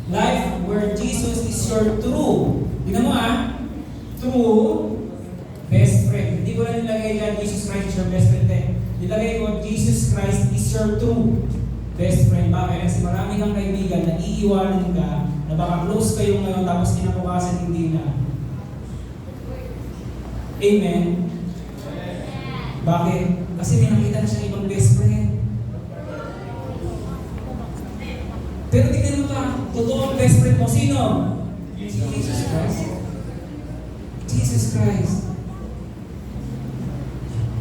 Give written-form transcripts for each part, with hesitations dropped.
Life where Jesus is your true. Tingnan mo true best friend. Hindi ko na nilagay dyan, Jesus Christ is your best friend. Nilagay ko, Jesus Christ is your true best friend. Bakit? Kasi marami kang kaibigan na iiwanan ka, na baka close kayo ngayon tapos kinabukasan hindi na. Amen? Bakit? Kasi may nakita na siya ibang best friend. Pero tignan mo totoo ang best friend mo. Sino? Jesus Christ. Jesus Christ.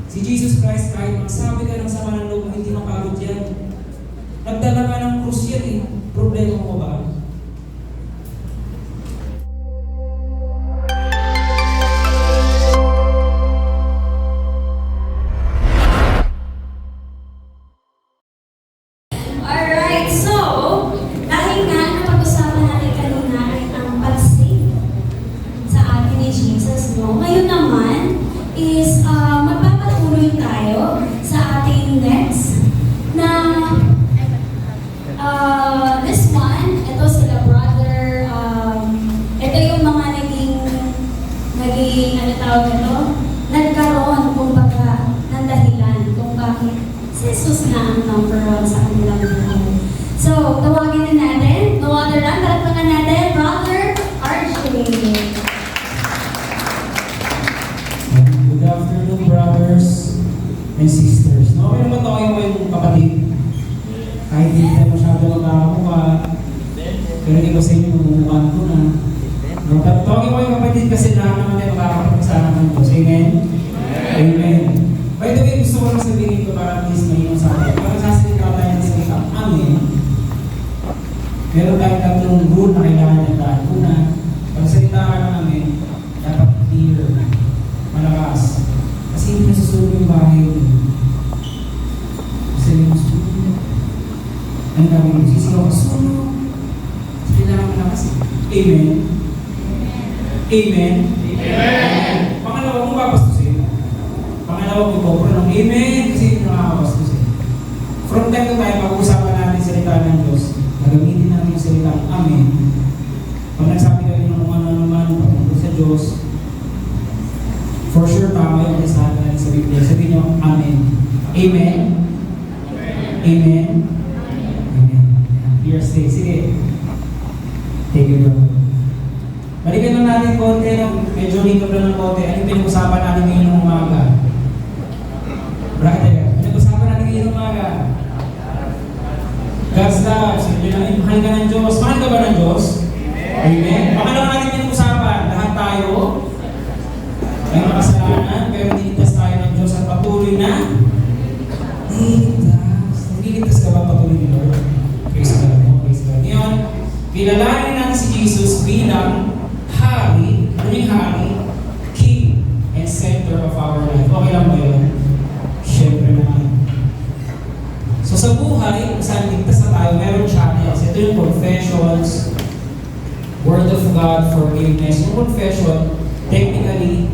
Si Jesus Christ, kahit magsabi ka ng sama ng loob, hindi mapagod yan. Nagdala ka ng krus yan Problema mo ba? Alright, so, dahil nga napag-usapan natin kanina ay ang pag-save sa atin ni Jesus, no? Ngayon naman is magpapatuloy tayo sa ating next na this one, ito sila brother, ito yung mga naging ano tawag ito? Nagkaroon, kumbaga, ng dahilan kung bakit si Jesus na ang number 1 sa kanilang buhay. So, tawagin na natin, no other than, talapagan natin, Brother RJ. Good afternoon, brothers and sisters. No, okay naman tayo yung kapatid. Kahit hindi tayo masyado magkakakuha, pero iba sa inyo, mamumukan ko na. No, tawagin ko yung kapatid kasi lahat naman tayo makakapagpagsama ng Diyos. Amen? Amen. By the way, gusto ko lang sabihin ko para at least may sa akin. Para sasalita tayo ng salita, amen. Meron tayong tatlong rule na kailangan nandaan. Una, pag salita ka ng amen, dapat clear, malakas. Kasi hindi nasusunod yung bahay mo. Kasi hindi nasusunod. Ang dami mo, sisigaw ka, sunod. Kasi kailangan malakas. Amen. Amen. Amen. Pangalawa, kung babastusin. Pangalawa, kung kopro ng amen. Kasi hindi nakakabastusin. From time to time, pag-uusapan natin salita ng Diyos, nagamitin natin yung salita ng amen. Pag nagsabi kayo ng mga naman, pag-tungkol sa Diyos, for sure, tama yung nasabi natin sa Biblia. Sabihin nyo, amen. Amen. Amen. Amen. Here, stay. Sige. Take it, bro. Balikan lang natin konti, medyo recap lang ng konti. Ano yung pinag-usapan natin ngayon ng umaga? Brother, pinag-usapan natin ngayon ng umaga. God's love. Sige lang, mahal ka ng Diyos. Mahal ka ba ng Diyos? Amen. Pangalawa natin pinag-usapan, lahat tayo may makasalanan, pero niligtas tayo ng Diyos at patuloy na niligtas. Niligtas ka ba patuloy ni Lord? Praise God. Praise God. Ngayon, kilalanin natin si Jesus bilang Hari, ano yung Hari? King and center of our life. Okay lang ba yun? Siyempre naman. So sa buhay, kung saan ligtas na tayo, meron channels. Ito yung confessions, Word of God, forgiveness. Yung confession, technically,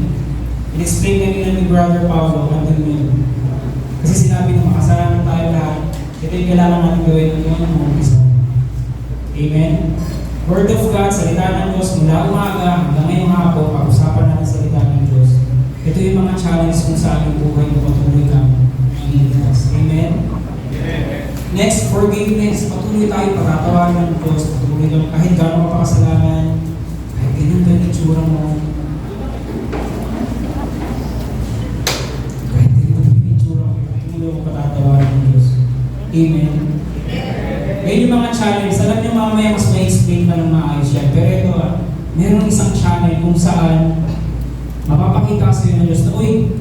in-explain kanina ni Brother Paulo hanggang ngayon. Kasi sinabi na makasalanan tayo lahat, ito yung kailangan natin gawin ng mga umpisa. Amen? Word of God, salita ng Diyos, mula umaga hanggang ngayong hapon, pag-usapan natin salita ng Diyos. Ito yung mga challenge kung sa ating buhay na patuloy kang iligtas. Amen? Next, forgiveness. Patuloy tayo pagkatawanan ng Diyos. Patuloy kang kahit gano'n mapakasalanan, kahit ganun itsura mo, Amen. Ngayon yung mga challenge, alam niyo mamaya mas may explain pa ng maayos yan. Pero ito merong isang channel kung saan mapapakita sa iyo ng Diyos na, uy,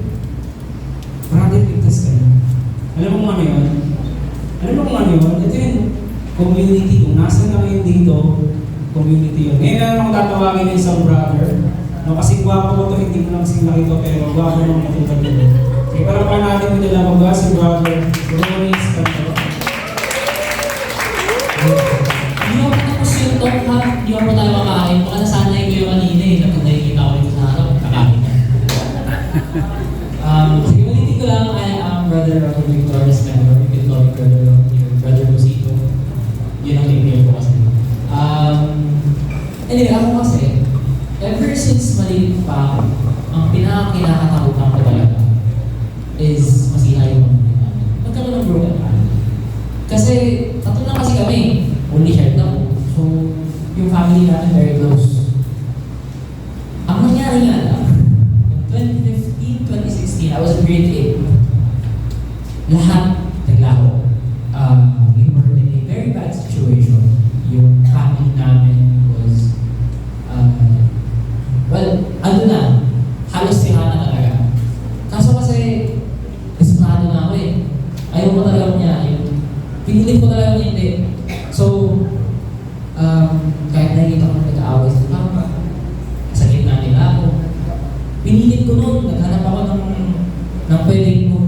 brother, ligtas ka na. Alam mo kung ano yun? Alam mo kung ano yun? Ito yung community. Kung nasa na ngayon dito, community yun. Ngayon lang ako tatawagin ng isang brother. No, kasi gwapo ko ito, hindi ko lang kasi nakita, pero gwapo naman ito talaga. Kaya parang pa natin mo nila mag si brother Ronis Canto. Hindi ako tapos yung talk ha, hindi ako tayo makain. Baka nasanay ko yung kanina eh, kapag nakikita ko dito sa harap, kakain na. Sige, ulitin ko lang, I am Brother Roger Victorious member. You can call me Brother Rosito. Yun ang nickname ko kasi. Anyway, ako kasi, ever since maliit pa ako, ang pinaka-kinakatakutan ko talaga is masira yung pamilya namin. Magkaroon ng broken family. Kasi, tatlo na kasi kami, only child ako. So, yung family namin very close. Ang nangyari nga lang, 2015, 2016, I was in grade 8. Lahat naglaho. We were in a very bad situation. Yung family namin was, well, ano na, halos tira na talaga. Kaso kasi, desperado na ako eh. Ayaw ko talaga niya. Pinilit ko talaga hindi. So, kahit nakikita ko nag-aaway sa papa, sa gitna nila ako, pinilit ko noon, naghanap ako ng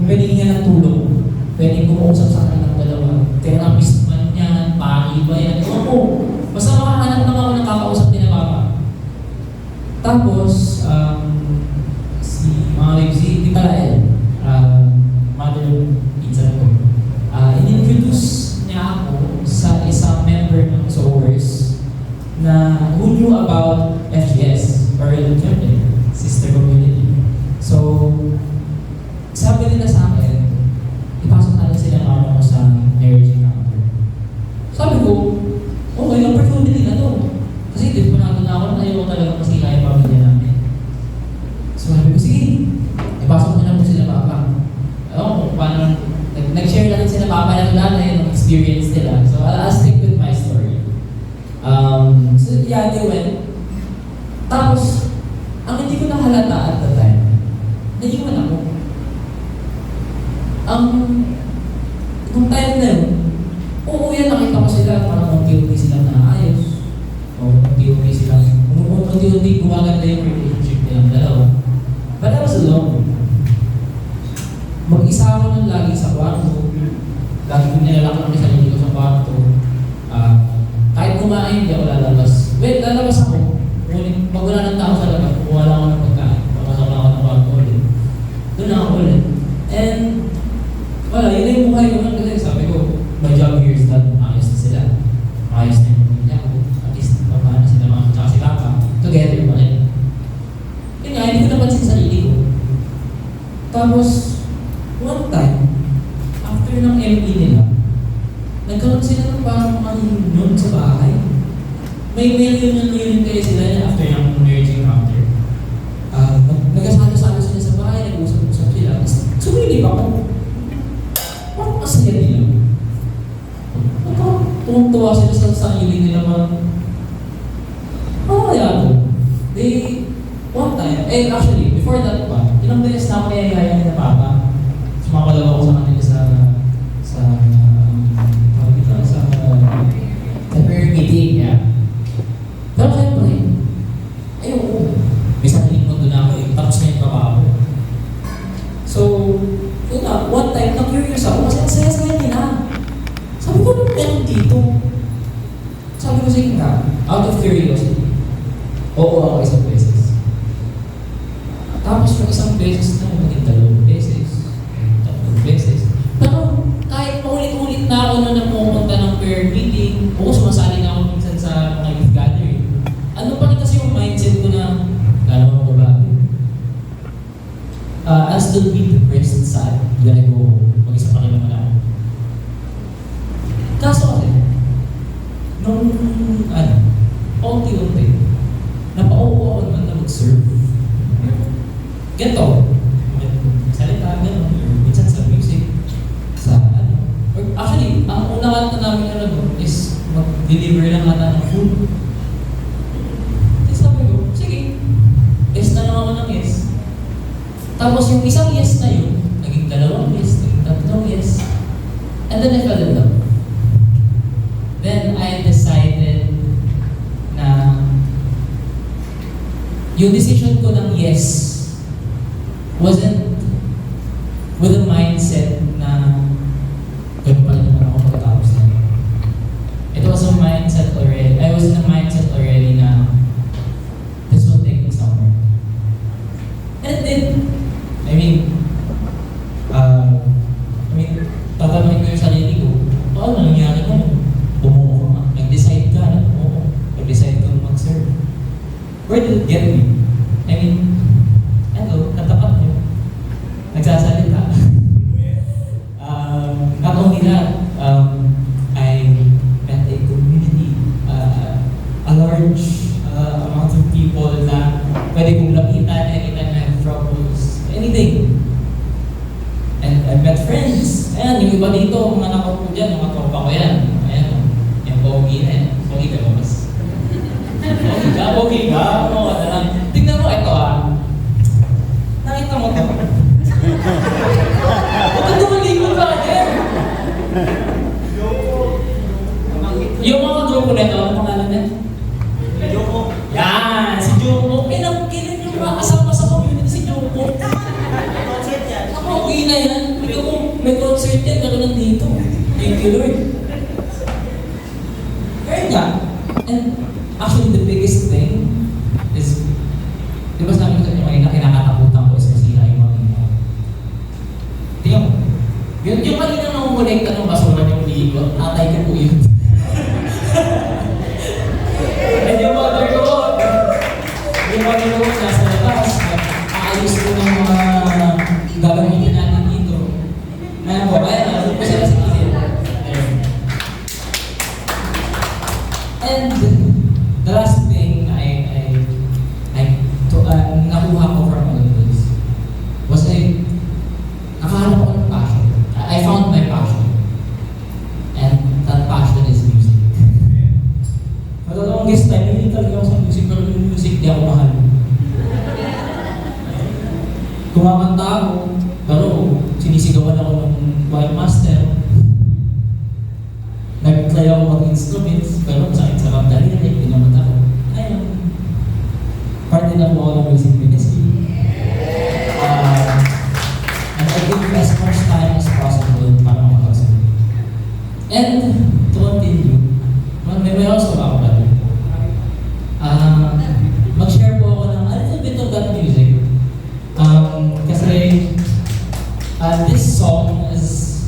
pwedeng niya ng tulong. Pwedeng kumuusap sa kanilang dalawa. Therapist man yan, pari ba yan, ewan ko. Basta makahanap lang ako ng kakausap nila papa. Tapos, si Tita Lael, mother pinsan ko, in-introduce niya ako sa isang member ng SOWERS na who knew about FGS or siyempre, sister community. So, sabi nila sa akin, ipasok natin sila mama ko sa marriage encounter. Sabi ko, okay, opportunity na to. Kasi di pa natin ako na ayaw talaga masira yung pamilya namin. So sabi ko, sige, ipasok ko na po sila papa. Ewan ko, paano, nag-share lang sila papa ng nanay ng experience nila. So I'll stick with my story. So yeah, they went. Tapos, ang hindi ko nahalata at the time, naiwan ako. Nung time na yun, oo yan, nakita ko sila, parang unti-unti silang naayos. O unti-unti silang, unti-unti gumaganda yung relationship nilang dalawa. But I was alone. Mag-isa ako nun lagi sa kwarto. Lagi ko nilalak lang sa sarili ko sa kwarto. Kahit kumain, hindi ako lalabas. Wait, lalabas ako. Ngunit pag wala ng tao sa labas, kukuha lang ako ng pagkain. Papasok lang ako ng kwarto ulit. Doon na ako ulit. And wala, yun na yung buhay ko nun kasi sabi ko, my job here is done. Ayos na sila. Ayos na yung pamilya ko. At least, paano sila mga tsaka si Papa. Together pa rin. Yun nga, hindi ko napansin sa sarili ko. Tapos, one time, after ng ME nila, nagkaroon sila ng parang reunion sa bahay. May reunion kayo sila after ng marriage encounter. Nagkasalo-salo sila sa bahay, nag-usap-usap sila. Sumilip ako. Parang masaya nila. Tuwang-tuwa sila sa sarili nila parang, ano kaya ito? One time, actually, before that pa, ilang beses na ako niyayaya ni na Papa. Sumakalaw ako sa kanila sa prayer meeting, yeah. Pero siyempre, ayoko. May sarili ko doon ako eh. Tapos na yung trabaho. So, yun na, one time, na-curious ako kasi ang saya-saya nila. Sabi ko, ano meron dito? Sabi ko, sige nga, out of curiosity. Oo ako isang beses. Tapos yung isang beses na, maging 2 beses, 3 beses. Pero kahit paulit-ulit na ako na pumunta ng prayer meeting, o sumasali na ako minsan sa mga youth gathering, ano pa rin kasi yung mindset ko na, gano'n ako babae. I'll still be depressed and sad, gonna go home. Mag-isa pa rin naman ako. Kaso kasi, nung, unti-unti, napaupo ako naman na mag-serve. Ganito, salita, gano'n, minsan sa music, sa actually, ang una kanta namin is mag-deliver lang ata ng food. Tapos sabi ko, sige, yes na lang ako ng yes. Tapos yung isang yes na yun, naging 2 yes, naging 3 yes. And then I fell in love. Then I decided na yung decision ko ng yes wasn't with a mindset na ganun pa rin naman ako pagkatapos na. It was a mindset already. I was in a mindset already na this will take me somewhere. And it did. I mean, tatanungin ko yung sarili ko, ano nangyari mo? Bumuo ka. Nag-decide ka na bumuo. Nag-decide kang mag-serve. where did it get me? I mean, eto, katapat niyo. Nagsasalita. Not only that, I met a community, a large amount of people na pwede kong lapitan anytime I have troubles, anything. And I met friends. Ayan, yung iba dito, mga nakot ko dyan, mga tropa ko yan. Ayan, yung pogi na yan. Pogi ka ba, mas? Pogi ka? Pogi ka? Oo, tingnan mo, ito nakita mo ito. Huwag ka tumalikod ba, Jem? Yung mga grupo na ito, ano pangalan na? Joko. Yan, si Joko. Kailan yung mga kasama sa community si Joko? Concert yan. Ako, okay na yan. May concert yan, ako nandito. Thank you, Lord. Kaya nga, and actually the biggest thing is, di ba sabi ko sa inyo kanina, kinakatakutan ko is masira yung mga ino. Tingnan mo. Yung kanina nangungulekta ng basura yung ligo, tatay ko po yun. And yung mother ko, nasa labas, aayos ko ng mga gagamitin natin dito. Ayan po, ayan po sila sa kilid. And the last thing nakuha ko from all of this was nakahanap ako ng passion. I found my passion. And that passion is music. For the longest time, hindi talaga ako sa music, pero yung music di ako mahal. Kumakanta ako, pero sinisigawan ako ng choir master. Nag-try ako mag-instruments, pero masakit sa kamdaliri, pinamata ako. Ayun. Part din ako ng music ministry. And I give as much time as possible para makakasin. And to continue, may also ako dati. Mag-share po ako ng a little bit of that music. Kasi this song is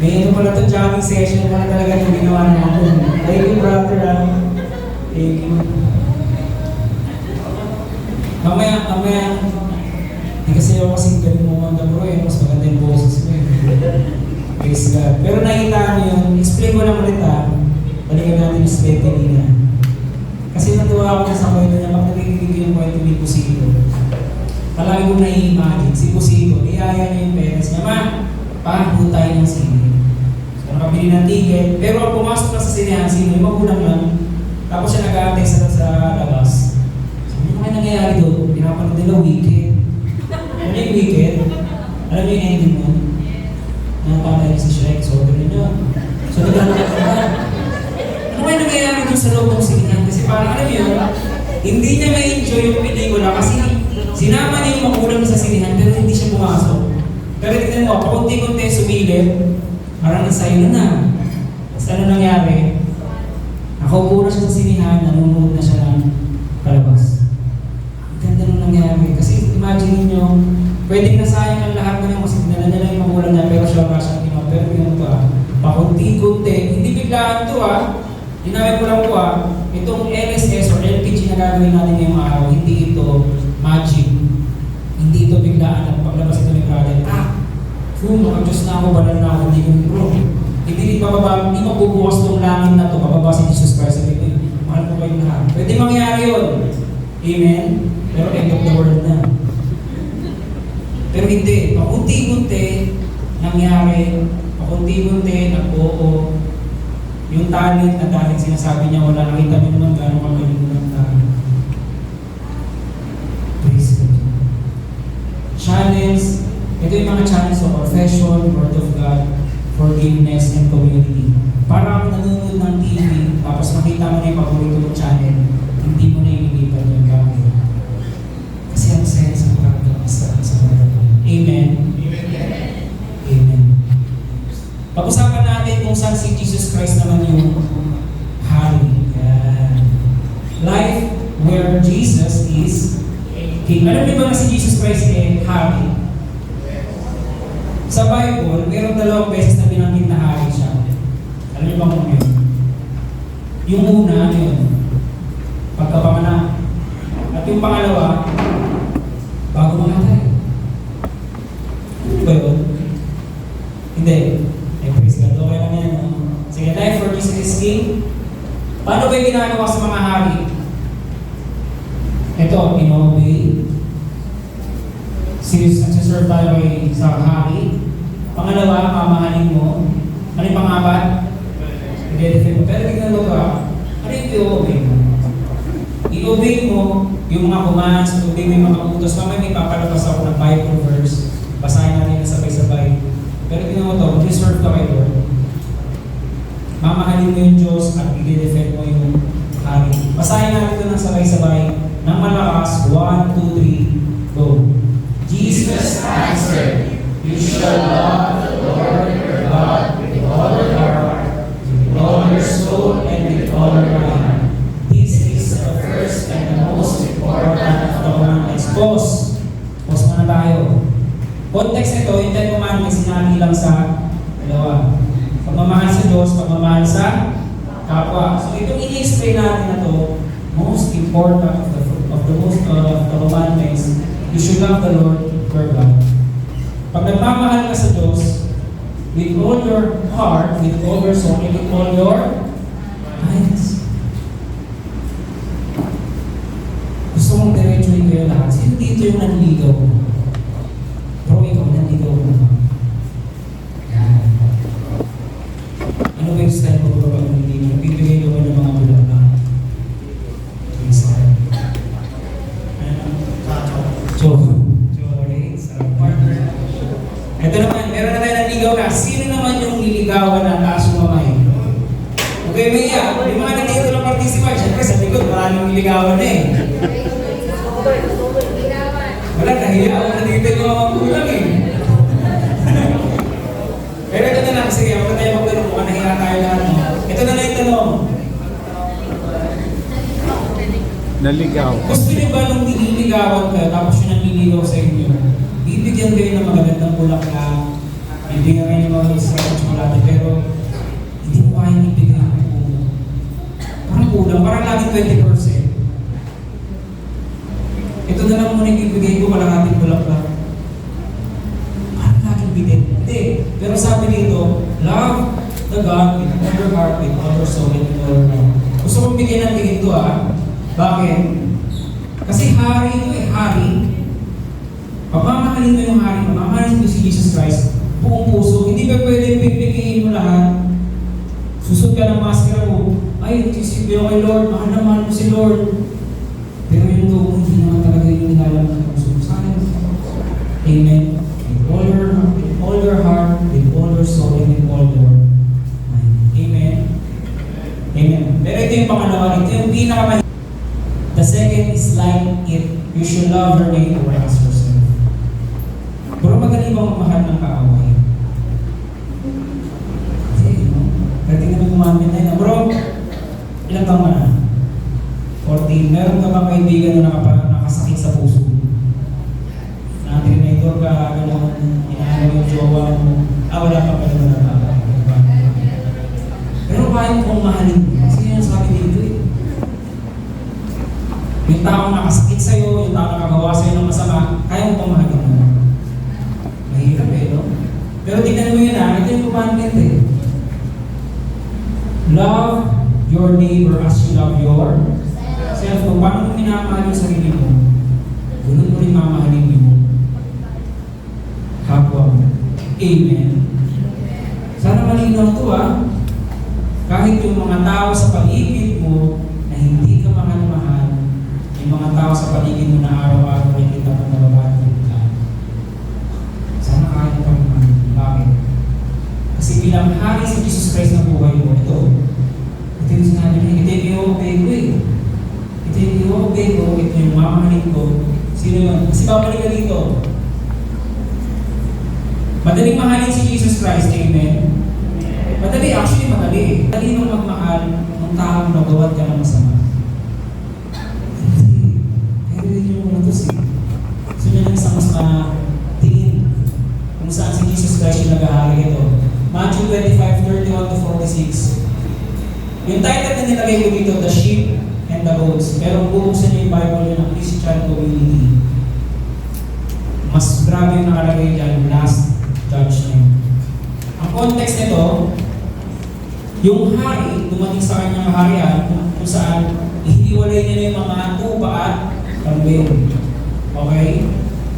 May ano pala ito, jamming session pala talaga yung ginawa natin. Thank you, brother. Thank you. Mamaya, hindi kasi ako kasing galing mo manda bro eh, mas maganda yung boses mo eh. Praise God. Pero nakita niyo yun, explain ko lang ulit balikan natin yung slate kanina. Kasi natuwa ako sa kwento niya, pag nakikinig yung kwento ni Pusito. Palagi kong nai-imagine, si Pusito, niyaya niya yung parents niya, ma, paano tayo ng sine? So nakabili ng ticket, pero ang pumasok na sa sinehan, sino, yung magulang lang, tapos siya nag-aantay sa labas. So ano kaya nangyayari doon? Pinapanood nila Wicked. Ano yung Wicked? Alam niyo yung ending mo? Nakapatay niya si Shrek, so gano'n niyo. So naglalakad ka. Ano kaya nangyayari doon sa loob ng sinehan? Kasi parang alam niyo, hindi niya ma-enjoy yung pelikula kasi sinama niya yung magulang sa sinehan pero hindi siya pumasok. Pero tignan mo, pakunti-kunti sumilip, parang nasayo na. Tapos ano nangyari? Nakaupo na siya sa sinehan, nanonood na siya ng palabas. Ang ganda nung nangyari. Kasi imagine niyo, pwedeng nasayang ang lahat na yung kasi dinala niya lang yung magulang niya pero siya wala siyang ginawa. Pero yun ito pakunti-kunti. Hindi biglaan ito Dinawin ko lang po itong LSS or LPG na gagawin natin ngayong araw, hindi ito magic. Hindi ito biglaan at paglabas ito ni brother. Makadiyos na ako, banal na ako, hindi ko bro. Hindi mabubukas itong langit na ito, bababa si Jesus Christ. Sabi ko, mahal ko kayo lahat. Pwede mangyari yun. Amen? Pero end of the world na. Pero hindi, pakunti-kunti nangyari, pakunti-kunti nag-oo. Yung talent na dahil sinasabi niya, wala, nakita mo naman gano'ng magaling mo ng talent. Praise God. Challenge. Ito yung mga challenge sa confession, word of God, forgiveness, and community. Parang nanonood ng TV, tapos makita mo na yung paborito mong channel, hindi mo na inilipan yung camera. Kasi ang saya sa pagkakasa sa mga. Amen? Amen. Pag-usapan natin kung saan si Jesus Christ naman yung hari. Yan. Life where Jesus is King. Alam niyo ba na si Jesus Christ hari? Sa Bible, mayroong 2 beses na binanggit na hari siya. Alam niyo ba kung yun? Yung una, yun, pagkapanganak. At yung pangalawa, bago mamatay. Ano ba yun? Hindi. Praise God. Okay lang yan, no? Sige, life for Jesus is King. Paano ba yung ginagawa sa mga hari? Ito, in-obey. Nagsiserve tayo sa hari. Pangalawa, mamahalin mo. Ano yung pang-apat? I-defend mo. Pero tignan mo ano yung i-obey mo? I-obey mo yung mga commands, i-obey mo yung mga utos. Mamaya may papalabas ako ng Bible verse. Basahin natin na sabay-sabay. Pero tingnan mo ito, reserve ka kay Lord. Mamahalin mo yung Diyos at i-defend mo yung hari. Basahin natin ito ng sabay-sabay. Nang malakas, 1, 2, 3, go. Jesus answered, "You shall love the Lord your God with all your heart, with all your soul, and with all your mind. This is the first and the most important of the commandments." Pause. Pause muna tayo. Context nito, yung 10 commandments sinabi lang sa dalawa. Pagmamahal sa Diyos, pagmamahal sa kapwa. So itong ini-explain natin na to, most important of the commandments, you should love the Lord your God. Pag nagmamahal ka sa Diyos, with all your heart, with all your soul, and with all your minds. Gusto mong diretsuhin kayo lahat. Sino dito yung nanligaw mo? Bro, ikaw nanligaw mo. Yan. Ano ba yung style mo bro pag nanligaw? Bibigay ka ba ng mga bulaklak? Please, ito naman, meron na tayo nanligaw na. Sino naman yung niligawan na taas yung mamay? Okay, Maya, yung mga nandito ng participant, syempre sa likod, maraming niligawan na Wala, nahiya ako nandito yung mga magulang Pero ito na lang, sige, huwag tayo magtanong kung nahiya tayo lahat. Ito na lang yung tanong. Naligaw. Gusto niyo ba nung nililigawan ka, tapos yung nanliligaw sa inyo, bibigyan kayo ng magagandang bulaklak, bibigyan kayo ng mga isa at chocolate, ng 20%. Ito na lang muna yung ibigay ko, kalahating bulaklak. Parang laging bitin. Hindi. Pero sabi dito, love the God with all your heart, with all your soul, and with all your mind. Gusto kong bigyan ng ito Bakit? Kasi hari ito hari. Pagmamahalin mo yung hari, pagmamahalin mo si Jesus Christ, buong puso, hindi ba pwede pipiliin mo lahat? Susot ka ng maskara mo, ay, nagsisipin ako kay Lord, mahal na mahal mo si Lord. Pero yung loob mo, hindi naman talaga yung nilalaman ng puso. Sana. Amen. With all your heart, with all your soul, and with all your mind. Amen. Amen. Pero ito yung pangalawa, ito yung pinakamahirap. The second is like it. You should love your neighbor as yourself. Bro, magaling bang magmahal ng kaaway? Kasi, pwede naman kumamit na yun. Bro, ilang taong ka na? 14. Meron ka bang kaibigan na nakasakit sa puso? Na-terminator ka, gano'n, inaano yung jowa mo. Wala ka pa naman na. Pero kaya kong mahalin mo. Kasi yun sabi dito eh. Yung taong nakasakit sa'yo, yung taong nakagawa sa'yo ng masama, kaya mo pang mahalin mo. Mahirap eh, no? Pero tignan mo yun ito yung commandment eh. Love your neighbor as you love yourself. Kung paano mo minamahal yung sarili mo, ganoon mo rin mamahalin mo kapwa mo. Amen. Sana malinaw ito Kahit yung mga tao sa paligid mo na hindi ka mahal-mahal, yung mga tao sa paligid mo na araw-araw ay kita mo nababati ka. Sana kahit pa naman. Bakit? Kasi bilang hari si Jesus Christ na buhay mo, ito yung sinabi niya, ito yung i-obey ko Ito yung i-obey ko, ito yung mamahalin ko. Sino yun? Kasi babalik ka dito. Madaling mahalin si Jesus Christ, amen? Madali, actually madali. Madali nung magmahal ng taong nagawad ka ng masama. Pero yun yung mga tos So yun ang isang mas matiin kung saan si Jesus Christ yung nag-ahari ito. Matthew 25:31-46. Yung title na nilagay ko dito, The Sheep and the Goats. Pero bubuksan niyo yung Bible yun ng Christian Community. Mas grabe yung nakalagay dyan, Last Judgment. Ang context nito, yung hari, dumating sa kanyang harian, kung saan ihiwalay niya na yung mga tupa at kambing. Okay?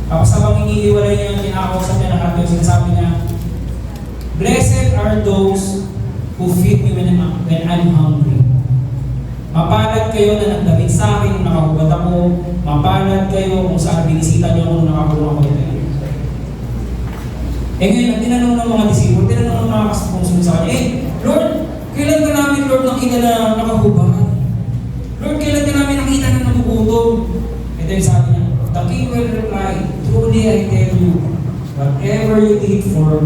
Tapos habang inihiwalay niya yung kinakausap niya lahat yung sinasabi niya, Blessed are those who feed me when I'm hungry. Mapalad kayo na nagdamit sa akin nung nakahubad ako. Mapalad kayo kung saan binisita niyo ako nung nakakulong ako. Ngayon, tinanong ng mga disipulo, tinanong ng mga kasusunod sa kanya, Lord, kailan ka namin, Lord, nakita na nakahubad? Lord, kailan ka namin nakita na nagugutom? Ito yung sabi niya, the king will reply, truly I tell you, whatever you did for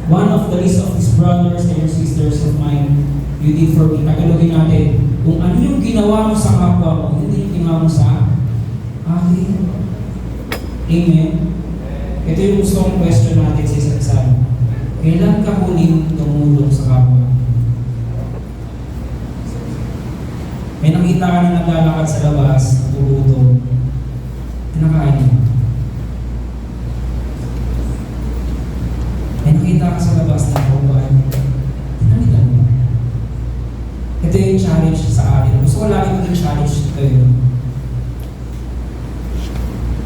one of the least of his brothers and your sisters of mine, you did for me. Tagalogin natin, kung ano yung ginawa mo sa kapwa mo, hindi yung ginawa mo sa akin. Amen. Ito yung gusto kong question natin sa isang exam. Kailan ka huling tumulong sa kapwa? May nakita ka na naglalakad sa labas, natulutong. Pinakain mo. May nakita ka sa labas na kawain. Pinamitan mo. Ito yung challenge sa akin. Gusto ko lagi maging challenge kayo.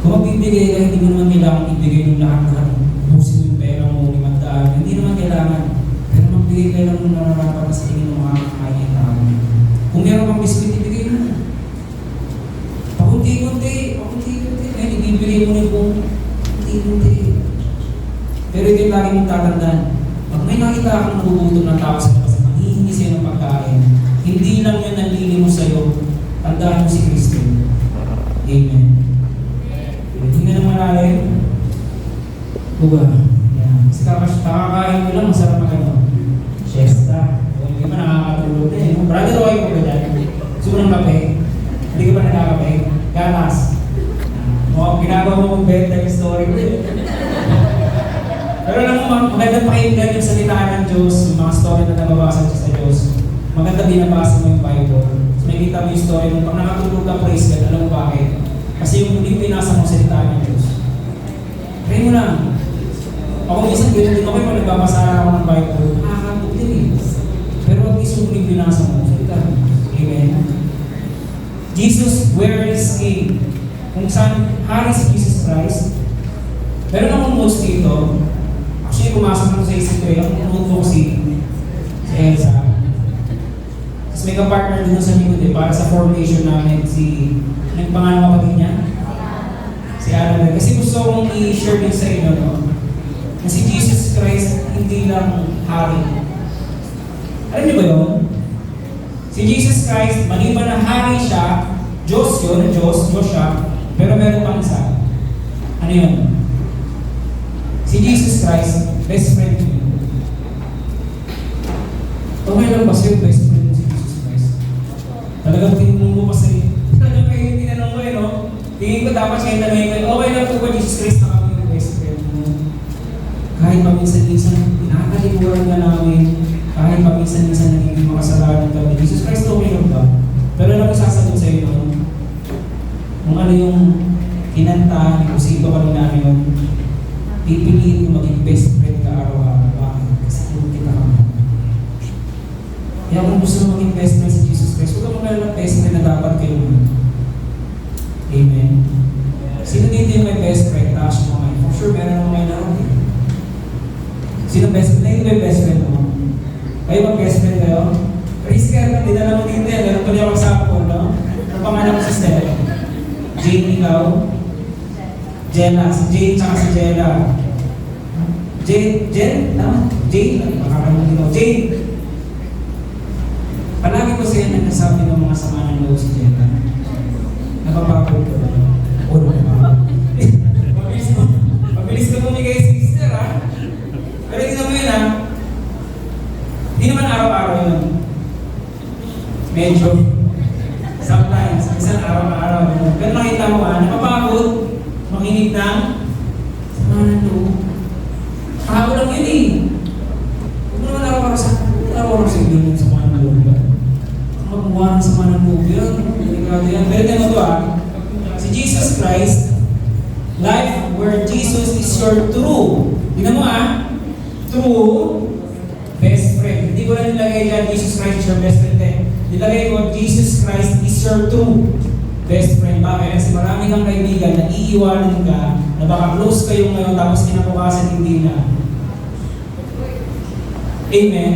Kung magbibigay ka, hindi mo naman kailangan ibigay yung lahat-lahat. Busin mo yung pera mo, 500. Hindi naman kailangan. Pero magbigay ka lang ng nararapat na sa tingin mo makakakain yung tao. Kung meron kang biskuit, ibigay mo na. Pakunti-kunti. Ngayon, ibibigay mo na yung pakunti-kunti. Pero ito yung lagi mong tatandaan. Pag may nakita kang nagugutom ng tao sa labas, manghihingi sa'yo ng pagkain. Hindi lang yun nanlili mo sa'yo. Tandaan mo si Kristo. Amen. Hindi na malalim. Buga. Yan. Kasi kakakain mo lang, masarap na gano'n. Siesta. Kung hindi mo nakakatulog na eh. Brother, okay ko ba dyan? Gusto mo ng kape? Hindi ka ba nakakape? Gatas. Ginagawa mo mong bedtime story ko eh. Pero alam mo, maganda pakinggan yung salita ng Diyos, yung mga story na nababasa sa Diyos. Maganda binabasa mo yung Bible. So may makikita mo yung story mo. Pag nakatulog ka, praise God, alam mo bakit? Kasi yung hindi pinasa mo salita ng Diyos. Try mo lang. Ako minsan, ganyan din ako pag nagbabasa ako ng Bible, nakakatulog din eh. Pero at least yung hindi pinasa mo salita. Amen? Jesus, where is King? Kung saan hari si Jesus Christ, meron akong notes dito. Actually, pumasok ako sa isip ko yung note ko si Elsa. Tapos may ka-partner din sa likod eh, para sa formation namin si, anong pangalan kapatid niya? Si Annabelle. Kasi gusto kong i-share din sa inyo, no? Na si Jesus Christ hindi lang hari. Alam niyo ba yun? Si Jesus Christ, maliban na hari siya, Diyos yun, Diyos siya, pero meron pang isa. Ano yun? Si Jesus Christ, best friend mo. Okay lang ba sa'yo, best friend mo si Jesus Christ? Talagang tinanong mo pa sa'yo. Talagang kayo yung tinanong ko eh, no? Tingin ko dapat siya yung tanongin ko, okay lang po ba Jesus Christ na kami yung best friend mo? Kahit paminsan-minsan, pinakaliburan ka namin, kahit paminsan-minsan nagiging makasalanan kami, Jesus Christ, okay lang ba? Pero alam mo sasagot sa'yo, no? Kung ano yung kinanta, yung sito ka na yun, pipiliin mo maging best friend ka araw-araw. Bakit? Kasi kung kita ka mo. Kaya kung gusto mo maging best friend si Jesus Christ, huwag ka magkaroon ng best friend na dapat kayo mo. Amen? Sino dito yung may best friend? Taas mo ngayon. For sure, meron naman ngayon natin. Sino best friend? Hindi yung best friend mo. Kayo mag best friend kayo? Praise God, hindi na naman dito yan. Meron pa niya mag-sample, no? Ang pangalan ko si Stella. Jane, ikaw? Jenna, si Jane tsaka si Jenna. Jen? Tama? Jane? Makakaroon ikaw. Jane! Palagi ko sa'yo nagsasabi ng mga sama ng loob si Jenna. Napapagod ko. O, mabilis ka bumigay si sister, ha? Pero hindi naman yun, ha? Hindi naman araw-araw yun. Medyo. Sometimes, minsan araw-araw. Pero nakita mo, ha? Napapagod. Makinig ng sama ng loob. Kahapon lang yun, eh. Huwag mo naman araw-araw sa inyo yung sama ng loob, ba? Magmukha ng sama ng loob yan. Delikado yan. Pero tingnan mo to, ha? Si Jesus Christ, life where Jesus is your true. Tingnan mo, ha? True best friend. Hindi ko lang nilagay dyan, Jesus Christ is your best friend. Nilagay ko, Jesus Christ is your true best friend. Bakit? Kasi marami kang kaibigan na iiwanan ka, na baka close kayo ngayon tapos kinabukasan hindi na. Amen?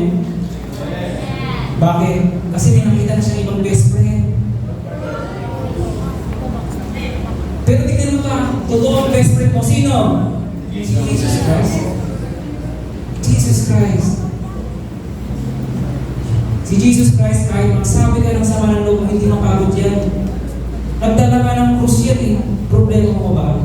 Bakit? Kasi may nakita na siya ibang best friend. Pero tignan mo ka, totoo ang best friend mo. Sino? Jesus Christ. Jesus Christ. Si Jesus Christ, kahit magsabi ka ng sama ng loob, hindi mapagod yan. Nagdala ka ng krus yan eh. Problema mo ba?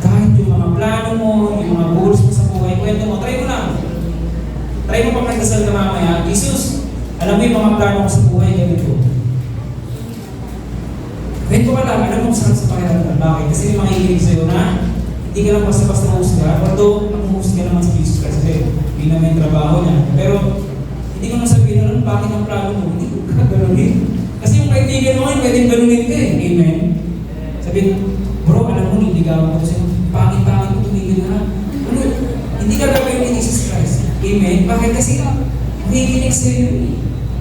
Kahit yung mga plano mo, yung mga goals mo sa buhay, kwento mo, try mo lang. Try mo pag nagdasal ka mamaya, Jesus, alam mo yung mga plano ko sa buhay, ganito. Kwento ka lang, alam mo saan sa pakiramdam. Bakit? Kasi may makikinig sa'yo na hindi ka lang basta-basta mahusga, although mahusga naman si Jesus Christ. Kasi hindi naman yung trabaho niya. Pero hindi ko nasabihin na bakit ang plano mo? Hindi ko gaganunin. Kasi yung kaibigan mo ngayon, pwedeng ganunin ka eh. Amen? Sabihin, bro, alam mo, niligawan ko kasi pangit-pangit mo tumigil na. Ano? Hindi ka gagawin ni Jesus Christ. Amen? Bakit? Kasi makikinig sa'yo.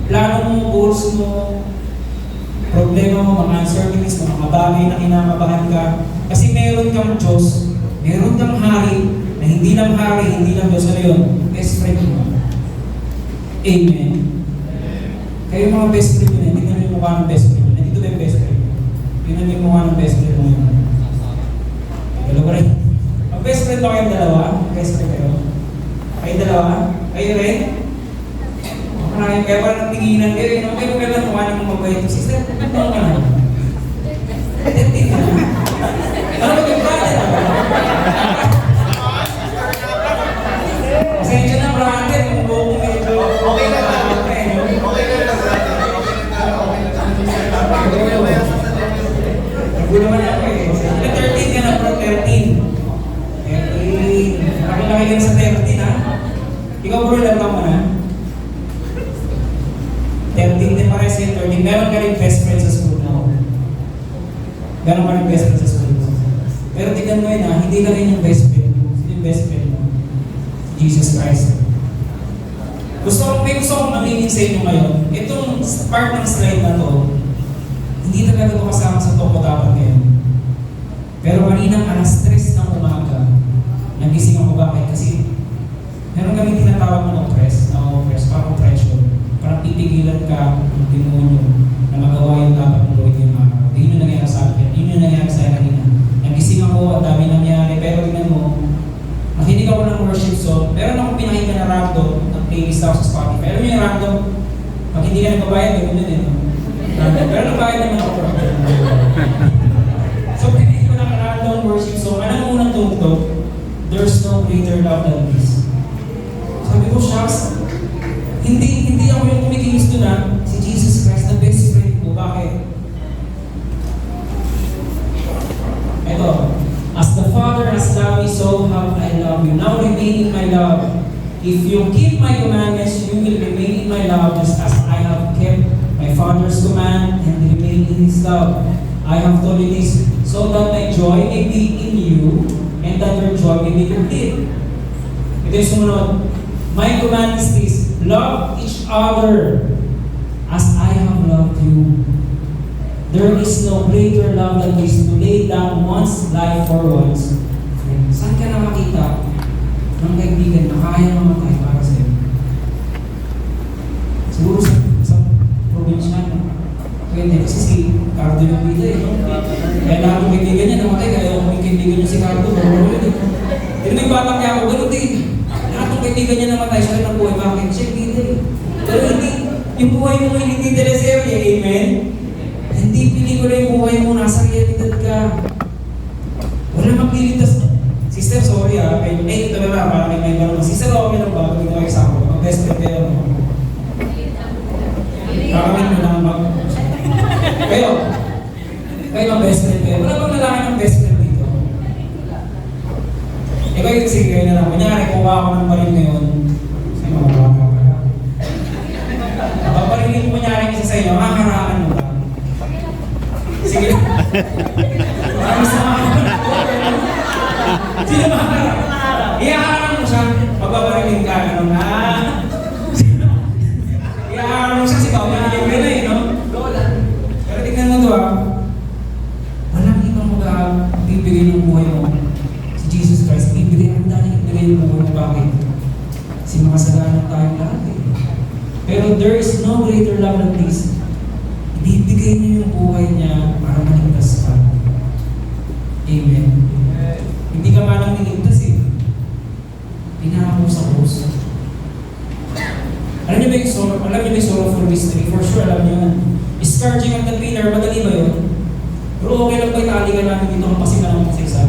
Plano mo, goals mo, problema mo, mga uncertainties, mga bagay na kinakabahan ka. Kasi meron kang Diyos, meron kang hari, na hindi lang hari, hindi lang Diyos. Ano yun? Best friend mo. Amen. Kayo mga best friend mo, hindi na yung mukha ng best friend mo. Nandito ba yung best friend mo? Hindi na yung mukha ng best friend mo. Dalawa rin. Ang best friend ba kayong dalawa? Best friend kayo? Kayo dalawa? Kayo rin? Marami kaya parang natinginan kayo. Ano kayo kailan mukha ng mabait? Sister, ano ka na? Ano ba yung brother? Pasensya na brother, yung buhok mo medyo okay na ba? Okay na lang brother. Nagulo naman ako eh. 13 ka na bro, 13. 13. Laki-laki ka na sa 13 ha? Ikaw bro, ilan taon mo na? meron ka rin best friend sa school mo. Meron ka rin best friend sa school mo. Pero tignan mo yun hindi ka rin yung best friend mo. Sino yung best friend mo? Jesus Christ. May gusto kong aminin sa inyo ngayon. Itong part ng slide na to, hindi talaga ito kasama sa toko dapat ngayon. Pero kaninang alas 3 ng umaga, nagising ako bakit? Kasi meron kami tinatawag na oppress, parang oppression. Parang pipigilan ka ng demonyo na magawa yung dapat mong gawin yung araw. Yun yung nangyari sa akin. Yun yung nangyari sa akin kanina. Nagising ako, ang dami nangyari, pero tingnan mo, nakinig ako ng worship song, meron akong pinakinggan na random, ng playlist ako sa Spotify. Pero yung random, pag hindi ka nagbabayad, gawin yun random. Pero nagbayad naman ako. So, pinakinggan ko ng random worship song, anong unang tugtog? There's no greater love than this. Sabi ko, shucks, hindi ako yung kumikilos doon si Jesus Christ na best friend ko. Bakit? Ito, as the Father has loved me, so have I loved you. Now remain in my love. If you keep my commandments, you will remain in my love, just as I have kept my Father's command and remain in His love. I have told you this, so that my joy may be in you, and that your joy may be complete. Ito yung sumunod. My command is this, love each other as I have loved you. There is no greater love than this, to lay down one's life for one's friend. Saan ka na makita ng kaibigan na kaya mamatay para sa iyo? Siguro sa probinsya, pwede kasi si Cardo yung bida Kaya lahat ng kaibigan niya namatay, kaya yung kaibigan niya si Cardo, Pero may batang niya ako, ganun din. Lahat ng kaibigan niya namatay, siya rin ang buhay. Bakit? Siya bida Pero hindi, yung buhay mo hindi teleserye, amen? Hindi pelikula yung buhay mo, nasa realidad ka. Wala maglilitas. Sister, sorry ito na lang, parang may gano'n. Sister, okay lang ba? Pag ito ang example, ang best friend kayo. Kakamit mo lang kayo ang best friend kayo. Wala bang lalaki ng best friend dito? Kayo sige kayo na lang. Kunyari, kuha ako ng baril ngayon. Sa mga baka pala. Paparilin ko kunyari isa sa inyo, makakarakan mo ba? Sige. Maraming salamat. Sino makakarap? Iaharap mo siya. Pagbabarilin ka. Iaharap mo siya. Sigaw na libre no? Pero tingnan mo ito walang ibang magbibigay ng buhay mo. Si Jesus Christ. Ang dahil ibigay ng buhay mo. Bakit? Kasi makasalanan tayong lahat Pero there is no greater love than this. Ibibigay niyo yung buhay niya para maligtas ka. Amen. Hindi ka man lang niligtas Pinahako sa krus. Alam niyo ba yung sorrowful mystery? For sure, alam niyo yan. Scourging of the pillar, madali ba yun? Pero okay lang ba itali ka namin dito kapag ka naman sa isa?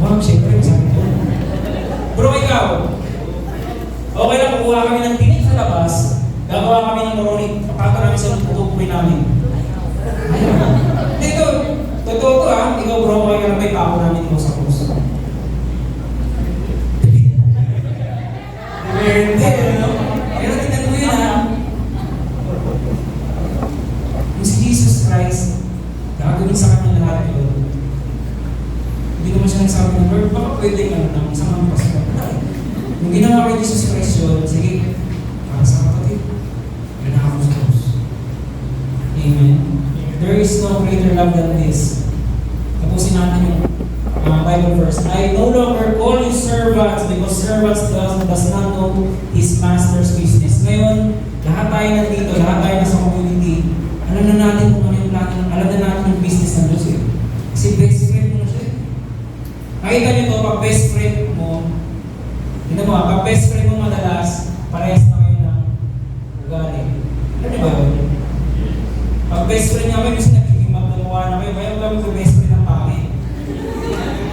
Wow, syempre, masakit yun. Bro, ikaw, okay lang kukuha kami ng tinik sa labas, gagawa kami ng moronic, kapata namin sa tutupoy namin. Ayaw. Dito, totoo to ikaw bro, okay ka lang ba ipako namin mo sa krus? Hindi, no? Pero tignan mo yun Yung si Jesus Christ, gagawin sa kanya lahat yun. Hindi naman siya nagsabi ng Lord, baka pwede nang isang mga pastor. Yung ginawa kay Jesus Christ yun, sige, para sa kapatid, pinahako sa krus. Amen. There is no greater love than this. Tapusin natin yung Bible verse. I no longer call you servants because servants does not know his master's business. Ngayon, lahat tayo nandito, lahat tayo nasa community, alam na natin kung ano yung plano, alam na natin yung business ng Diyos Kasi best friend mo na siya Nakita niyo to, pag best friend mo, tignan mo pag best friend mo madalas, parehas na kayo ng ugali. Alam niyo ba yun? Pag best friend niya kayo, kasi nagkikimag na mukha na kayo, kaya kami ko best friend ng pangit.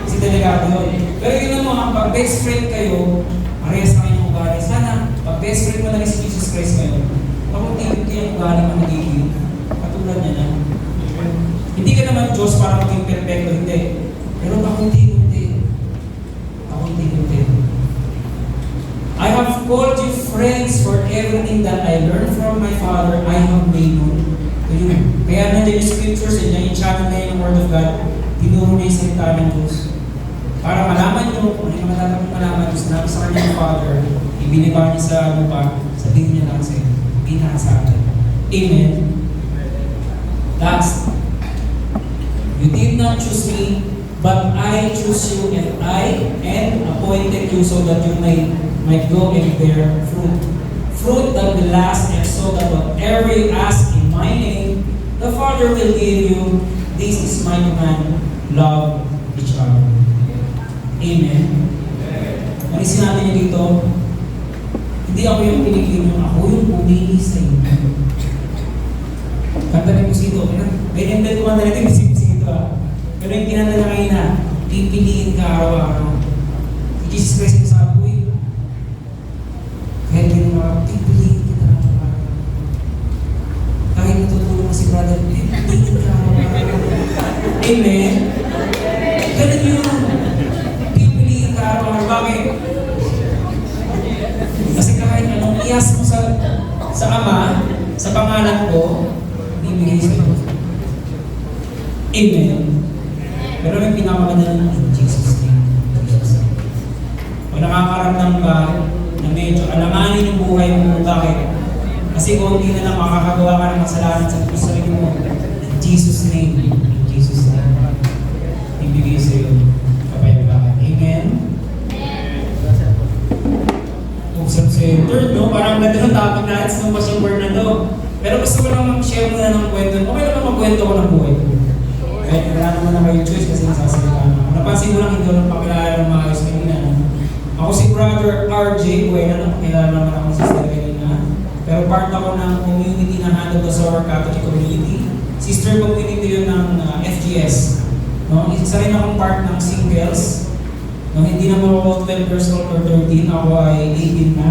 Kasi delikado yun. Pero yun mo, pag best friend kayo, parehas na kayo ng ugali. Sana, pag best friend mo na rin si Jesus Christ kayo, pakunti-kunti kayo ng ugali mo nagiging katulad niya na. Hindi ka naman Diyos para maging perfecto, hindi. Pero pakunti-kunti. I have called you friends, for everything that I learned from my Father I have made known Kaya nandiyan yung scriptures, nandiyan yung channel na yung Word of God, tinuro niya yung salita ng Diyos. Para malaman nyo kung ano yung matatakot malaman nyo, sinabi sa kanya ng Father, ibiniba niya sa lupa, sabihin niya lang sa'yo, hindi sa atin. Amen. Last, you did not choose me, but I choose you and appointed you so that you might go and bear fruit. Fruit that will last, and so that whatever you ask in my name, the Father will give you. This is my command, love each other. Amen. Alisin natin niyo dito, hindi ako yung pinigil nyo, ako yung pumili sa inyo. Kanta ni Pusito, may nembel kumanda natin, Pusito Pero yung kinanta niya kayo na, pipiliin ka araw-araw. Si Jesus Christ yung sabi ko kahit ginawa, pipiliin kita araw-araw. Kahit natutulong mo si brother, pipiliin ka araw-araw. Amen. Ganun yun. Pipiliin ka araw-araw. Bakit? Kasi kahit anong iyas mo sa Ama, sa pangalan ko, ibigay sa iyo. Amen. Pero may pinakamaganda in Jesus' name. Kung nakakaramdam ka na medyo alamanin yung buhay mo, bakit? Kasi kung hindi na lang makakagawa ka ng kasalanan sa sarili mo, in Jesus' name, in Jesus' name, ibigay sa iyo kapayapaan. Amen? Third, no? Parang ganda ng topic natin sa yung word na to. Pero gusto ko lang mag-share muna ng kwento. Okay naman magkwento ko ng buhay ko. Kahit wala naman na kayo choice kasi nasasalita na ako. Napansin ko lang hindi ko lang pakilala ng mga ayos kanina. Ako si Brother RJ Buena, napakilala naman ako sa sister kanina. Pero part ako ng community na handle sa our Catholic community. Sister community yun ng FGS. No? Isa rin akong part ng singles. No, hindi na ako 12 years old or 13, ako ay 18 na.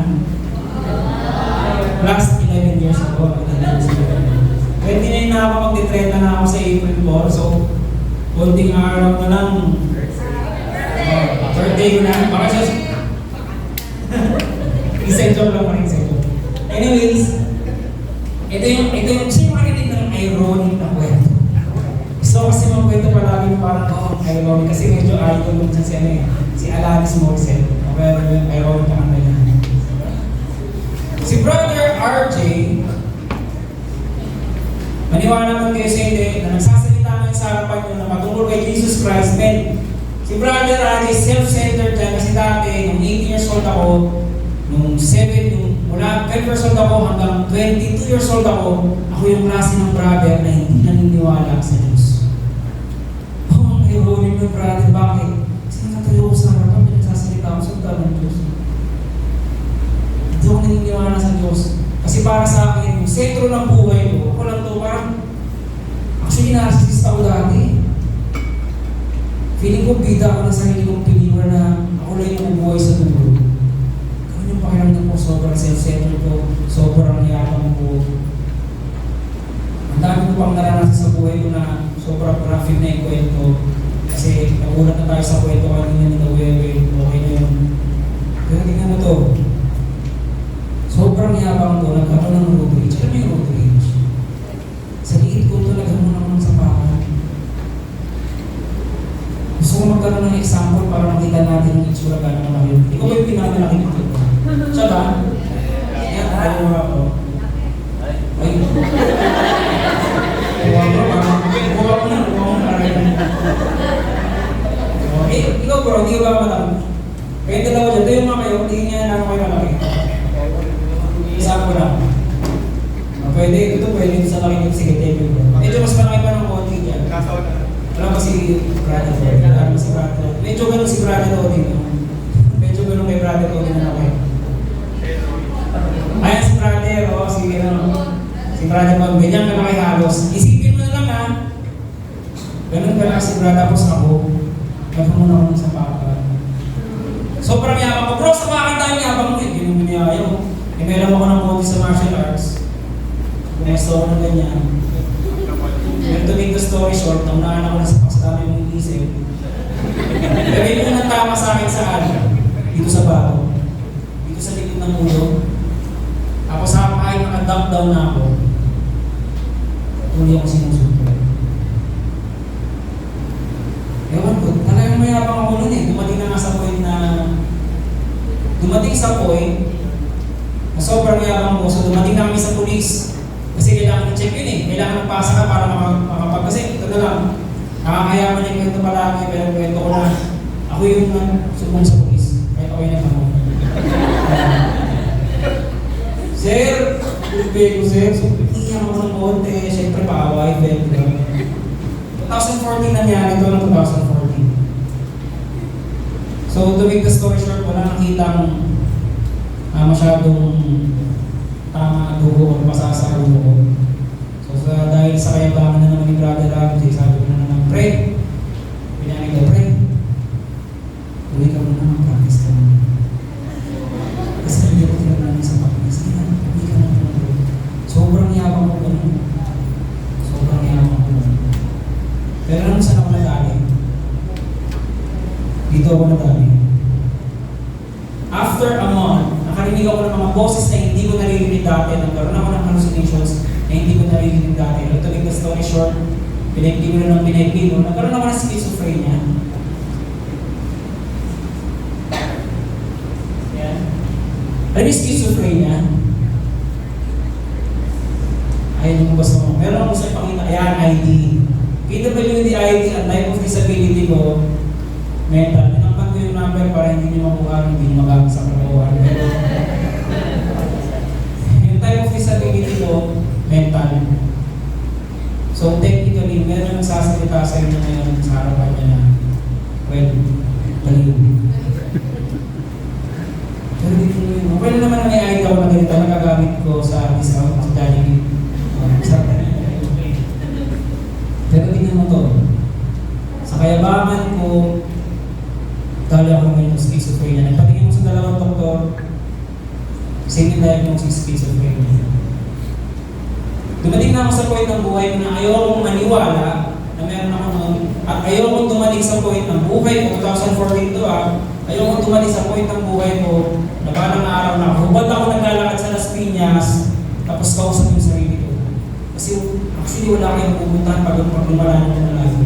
Last 11 years ago. 29 na ako, magti-30 na ako sa April 4. So, konting araw na lang. Birthday ko na. Baka siya. Isa-joke lang pa rin, isa-joke. Anyways, ito yung siya makarinig ng ironic na kwento. Gusto ko kasi mga kwento palagi na parang ironic kasi medyo idol mo siya si Alanis Morissette. Pero yung ironic na kanta niya. Si Brother RJ, maniwala naman kayo sa hindi na nagsasalita ngayon sa harapan nyo na matungkol kay Jesus Christ. And si Brother RJ self-centered dyan kasi dati, nung 18 years old ako, mula 12 years old ako hanggang 22 years old ako yung klase ng brother na hindi naniniwala sa Diyos. Ang ironic ng brother, bakit? Kasi nakatayo ko sa harapan, pinagsasalita ako sa ng Diyos. Hindi ako naniniwala sa Diyos. Kasi para sa akin, yung sentro ng buhay ko, ako lang to, parang actually narcissist ako dati. Feeling ko bida ako ng sarili kong piniwala na ako lang yung buhay sa dulo. Ganun yung pakiramdam ko, sobrang self-centered ko, sobrang yabang ko. Ang dami ko pang naranasan sa buhay ko na sobrang graphic na yung kwento. Kasi nagulat na tayo sa kwento kanina ni Nawewe, okay na yun. Pero tingnan mo to. Sobrang yabang ko, nagkaroon ng road rage. Alam mo yung road rage? Sa liit ko talaga muna ako ng sapakan. Gusto ko magkaroon ng example para makita natin ang itsura gano'n naman yun. Ikaw ba yung pinamalaki nito? Siya ba? Yan, ayaw mo ako. Ay. Huwag mo ikaw bro, hindi ba malam? Kaya dalawa dyan, tayo mga kayo, tingin niya na kayo malaki. Isa ko lang. Pwede, ito pwede sa laki nito, sige, take it. Medyo mas malaki pa ng konti dyan. Wala pa si Brother Ford. Wala pa si Brother. Medyo ganun si Brother Odin. Medyo ganun kay Brother Odin na laki. Ayan si Brother, si Brother Pag, ganyan ka na kay halos. Isipin mo na lang ha. Ganun ka na si Brother, tapos ako. Gagawin mo na ako ng sapakan. Sobrang yabang ko. Bro, sapakan tayo yabang mo. Hindi mo niyayaw. Meron ako ng konti sa martial arts. Pumesto ako ng ganyan. Pero to make the story short, naunahan ako na sa dami mong isip. Pero yung unang tama sa akin saan? Dito sa bato. Dito sa likod ng ulo. Tapos kahit naka-dump down na ako, hindi ako sinusunod. Ewan ko, talagang mayabang ako nun eh. Dumating na nga sa point na sobrang yabang ko. So dumating na kami sa police. Kasi kailangan i-check yun eh. Kailangan magpasa ka para makapag... Kasi ito na lang, nakakayaman yung kwento palagi, pero kwento ko na ako yung sumbong sa police. Kahit ako yung nagtanong. Sir, tulpe ko sir. So, iiyak ako ng konti. Siyempre paaway, pero 2014 nangyari ito ng 2014. So to make the story short, wala nakitang masyadong tama dugo o pasasa ulo ko. So dahil sa kayabangan na naman ni Brother Ramsey, sabi ko na naman, pray. Pinanay ko, pray. Uwi ka muna, mag-practice ka muna. Kasi hindi ko tinanong sa practice. Uwi ka muna. Sobrang yabang ko ganun. Sobrang yabang ko ganun. Pero alam mo saan ako nadali? Dito ako nadali. After a month, nakarinig ako ng mga boses na hindi ko naririnig dati. Nagkaroon ako ng hallucinations na hindi ko naririnig dati. To make the story short, pinagpino na ng pinagpino. Nagkaroon ako ng schizophrenia. Yan. Ano yung schizophrenia? Ayun yung basta mo. Meron ako sa ipakita. Ayan, ID. PWD ID at type of disability ko, mental. Tinangkan ko yung number para hindi nyo makuha, hindi nyo magamit sa kalawan. Yung type of disability ko, mental. So technically, meron ang nagsasalita sa inyo ngayon sa harapan niya na, well, baliw. Pero dito yun. Well naman may ID ako na ganito, nagagamit ko sa discount sa Jollibee. Pero tingnan mo to, sa kayabangan ko, dali ako ngayon ng schizophrenia. Nagpatingin mo sa dalawang doktor, same yung diagnosis schizophrenia. Dumating na ako sa point ng buhay ko na ayaw akong maniwala na meron ako noon, at ayaw akong dumating sa point ng buhay ko, 2014 to ayaw akong dumating sa point ng buhay ko, na balang araw na ako. Ba't ako naglalakad sa Las Piñas, tapos kausap yung sarili ko? Kasi wala kayong pupuntahan pag lumala nyo na lagi.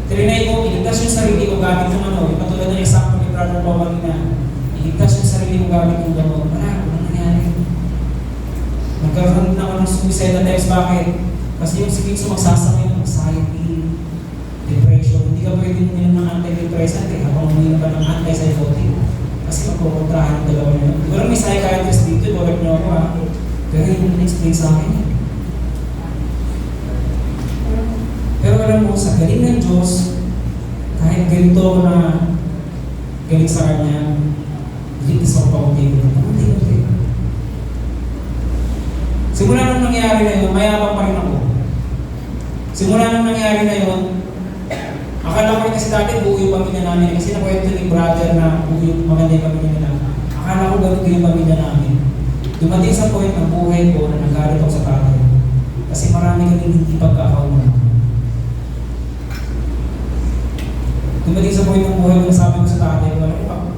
Trinay ko, iligtas yung sarili ko gamit yung yung patulad ng example ni Brother Paul na iligtas yung sarili ko gamit yung gamot. Wala, walang nangyari. Nagkaroon na ako ng suicide attempts. Bakit? Kasi yung sikit magsasakay ng anxiety, depression. Hindi ka pwede uminom ng antidepressant habang uminom ka ng antipsychotic. Kasi magkukontrahan yung dalawa na yun. Siguro may psychiatrist dito, correct nyo ako pero yung na-explain sa akin Pero alam mo, sa galing ng Diyos, kahit ganito na galing sa Kanya, ligtas ako paunti-unti. Paunti-unti. Simula nung nangyari na yun, mayabang pa rin ako. Simula nung nangyari na yun, akala ko kasi dati buo yung pamilya namin. Kasi nakwento ni brother na buo yung maganda yung pamilya nila. Akala ko ganito yung pamilya namin. Dumating sa point ng buhay ko na nagalit ako sa tatay. Kasi marami kaming hindi pagkakaunawaan. Dumating sa point ng buhay ko na sabi ko sa tatay ko, alam ko pa,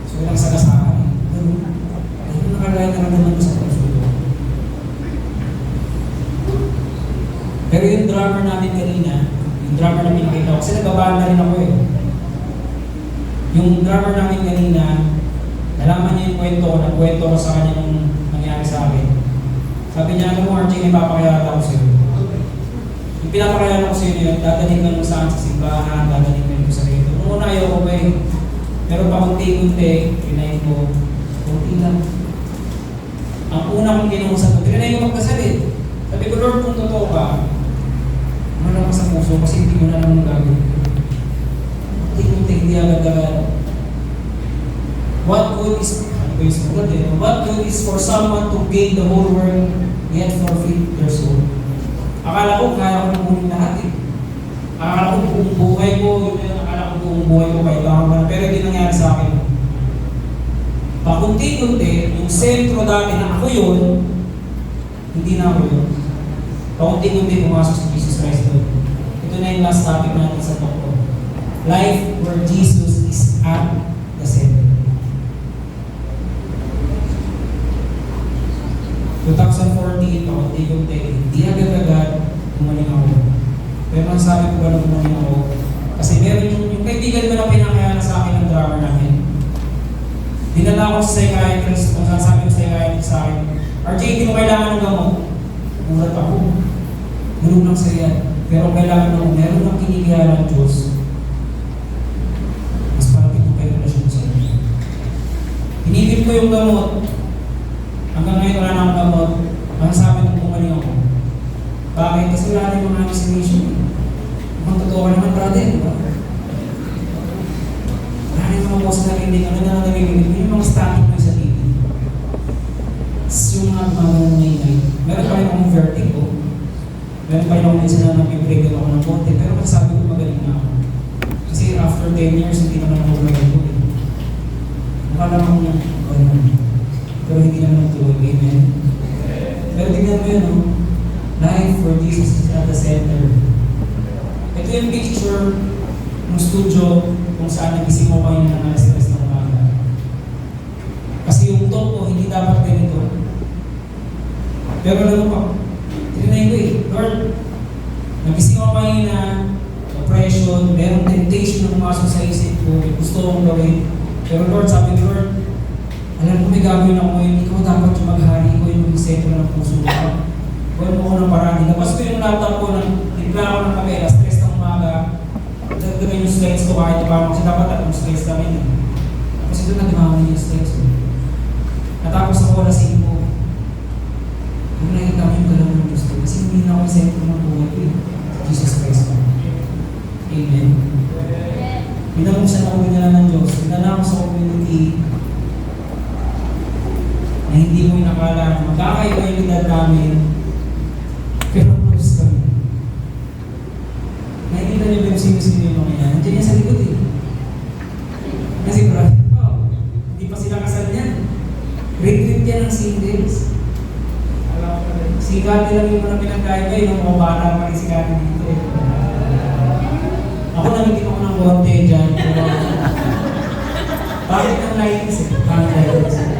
so ilang sagasaan eh. Ano nakalaya na naman ko sa puso ko. Pero yung drummer namin kanina, yung drummer na pinakita ko, kasi nagbabahan na rin ako eh. Yung drummer namin kanina, nalaman niya yung kwento ko, nagkwento ko sa kanya nung nangyari sa akin. Sabi niya, ano mo RJ, may papakayata ko sa'yo. Yung pinapakayata ko sa'yo yun, dadaling ka nung saan sa simbahan, dadaling ka nung sa rito. Noong una ayaw ko ba eh. Pero pakunti-kunti, trinay ko, kunti lang. Ang una kong kinusap ko, trinay ko magkasalit. Sabi ko, Lord, kung totoo ka, ano lang sa puso kasi hindi mo na naman gagawin. Kunti-kunti, hindi agad-agad. What good is, what good is for someone to gain the whole world yet forfeit their soul? Akala ko kaya ko nang muling lahat eh. Akala ko buong buhay ko, akala ko buong buhay ko kailangan ko na, pero hindi nangyari sa akin. Pakunti-kunti, yung sentro dati na ako yun, hindi na ako yun. Pakunti-kunti pumasok si Jesus Christ doon. Ito na yung last topic natin sa talk ko. Life where Jesus is at the center. 2014, pakunti-kunti, hindi agad-agad, tumunin ako. Kasi meron yung kaibigan ko na pinakayana sa akin ng drummer namin. Dinala ko sa psychiatrist, kung saan sabi ko sa psychiatrist sa akin, RJ, hindi mo kailangan ng gamot. Murat ako. Ganun lang sa yan. Pero kailangan mo, meron ng kinikiyahan ng Diyos. Mas malapit mo kayo relasyon sa inyo. Hinigil ko yung gamot. Hanggang ngayon wala na akong gamot. Masasabi nung bumalik ako. Bakit? Kasi wala na yung mga hallucination. Mukhang totoo ka naman, brother, di ba? Wala na yung mga boss na hindi. Ano na lang nagiging? Yung mga static mo sa TV. Tapos yung mga gumagano na ingay. Meron pa rin akong vertigo. Meron pa rin akong minsan na nag-break ako ng konti. Pero masasabi ko magaling na ako. Kasi after 10 years, hindi naman ako magaling. Mukha lang akong ganun. Pero hindi naman natuloy. Amen. Pero tingnan mo yun, no? Life for Jesus is at the center. Ito yung picture ng studio kung saan nagising mo kayo ng alas-alas ng umaga. Kasi yung talk ko, hindi dapat ganito. Pero alam mo pa, tinanay ko Lord, nagising ako kayo na oppression, merong temptation na pumasok sa isip ko, gusto kong gawin. Pero Lord, sabi ko, Lord, alam ko may gagawin ako ngayon, ikaw dapat yung maghari, ikaw yung mag-sentro ng puso ko. Gawin mo ko ng paraan. Nabas ko yung laptop ko, nagpila ko ng kamera, stress ng umaga. Dagdagan yung stress ko kahit paano kasi dapat at yung stress namin. Kasi doon nagmaman yung stress ko. Natapos ako na 5. Kung nakita mo yung galaw ng gusto, kasi hindi na ako yung sentro ng buhay ko Jesus Christ. Amen. Pinamuksan ako binala ng Diyos. Pinala ako sa community na hindi mo inakala na magkakaiba yung edad namin. Pero close kami. Nakikita niyo ba yung sino-sino yung mga yan? Nandiyan yan sa likod eh. Kasi brother, wow, hindi pa sila kasal yan. Retreat yan ng singles. Si Kati lang yung mga pinagkaiba yung mga bata pa rin si Kati dito eh. Ako namitin ako ng konti dyan. Bakit ang lightings eh? Bakit lightings eh?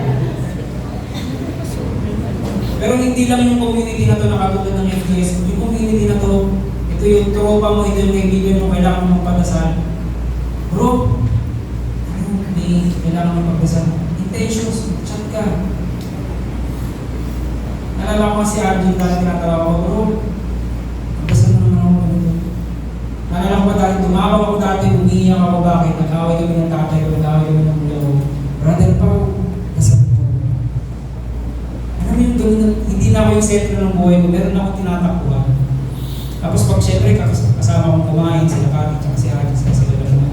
Pero hindi lang yung community na to nakatulad ng FGS. Yung community na to, ito yung tropa mo, ito yung kaibigan mo, kailangan mo magpadasal. Bro, may kailangan mo magpadasal. Intentions, chat ka. Nalala ko si Arjun dahil tinatawa ko, bro, magdasal mo naman ako ganito. Nalala ko ba dahil tumawag ako dati, umiiyak ako bakit, nag-away kami ng tatay ko, nag-away kami ng kuya ko. Brother Pao, dasal mo. Alam mo yung gawin na, hindi na ako yung sentro ng buhay ko, meron ako tinatakbuhan. Tapos pag syempre, kasama kong kumain, sila Kati, tsaka si Arjun, sila naman.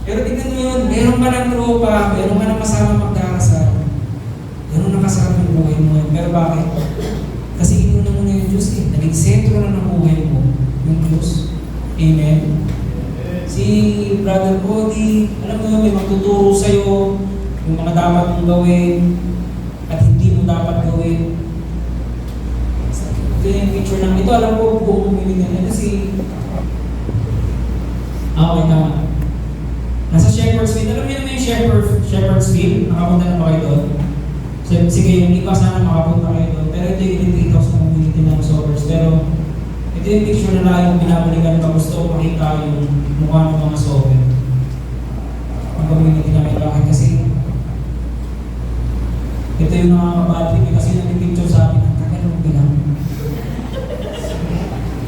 Pero tingnan mo yun, meron ka ng tropa, meron ka ng kasama magdarasal. Ganun nakasarap yung buhay mo. Pero bakit? Kasi inuna mo na yung Diyos eh. Naging sentro na ng buhay mo, yung Diyos. Amen? Si Brother Cody, alam mo yun, may magtuturo sa'yo, yung mga dapat mong gawin, at hindi mo dapat gawin. Ito yung picture lang. Ito, alam ko, buong community na. Kasi, okay, tama. Nasa Shepherdsfield. Alam niyo naman yung Shepherdsfield? Nakapunta na ba kayo doon? Sige, yung iba sana makapunta kayo doon. Pero ito yung 3,000 community ng Sobbers. Pero ito yung picture na lang yung pinabalikan pa. Gusto ko makita yung mukha ng mga Sobber. Ang community namin. Bakit? Kasi ito yung nakakabadri. Kasi nag-picture sa amin. Ang tagal ng bilang.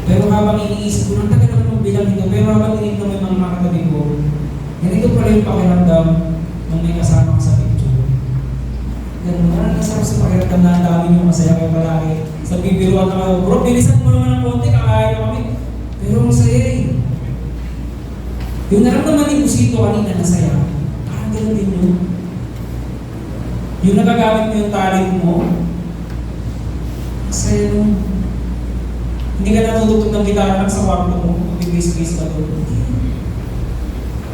Pero habang iniisip ko, ang tagal ng bilang ito. Pero habang tinignan mo yung mga makatabi ko, ganito pala yung pakiramdam ng may kasama ka sa picture. Ganun, parang nasarap sa pakiramdam na ang dami nyo masaya kayo palagi. Sa bibiruan na kayo, bro, bilisan mo naman ng konti, kakain na kami. Pero ang saya eh. Yung naramdaman ni Busito kanina na saya, parang ganun din yun. Yung nagagamit mo yung talent mo, saya nun. Hindi ka natututog ng gitara lang sa kwarto mo, mag-base-base ka doon.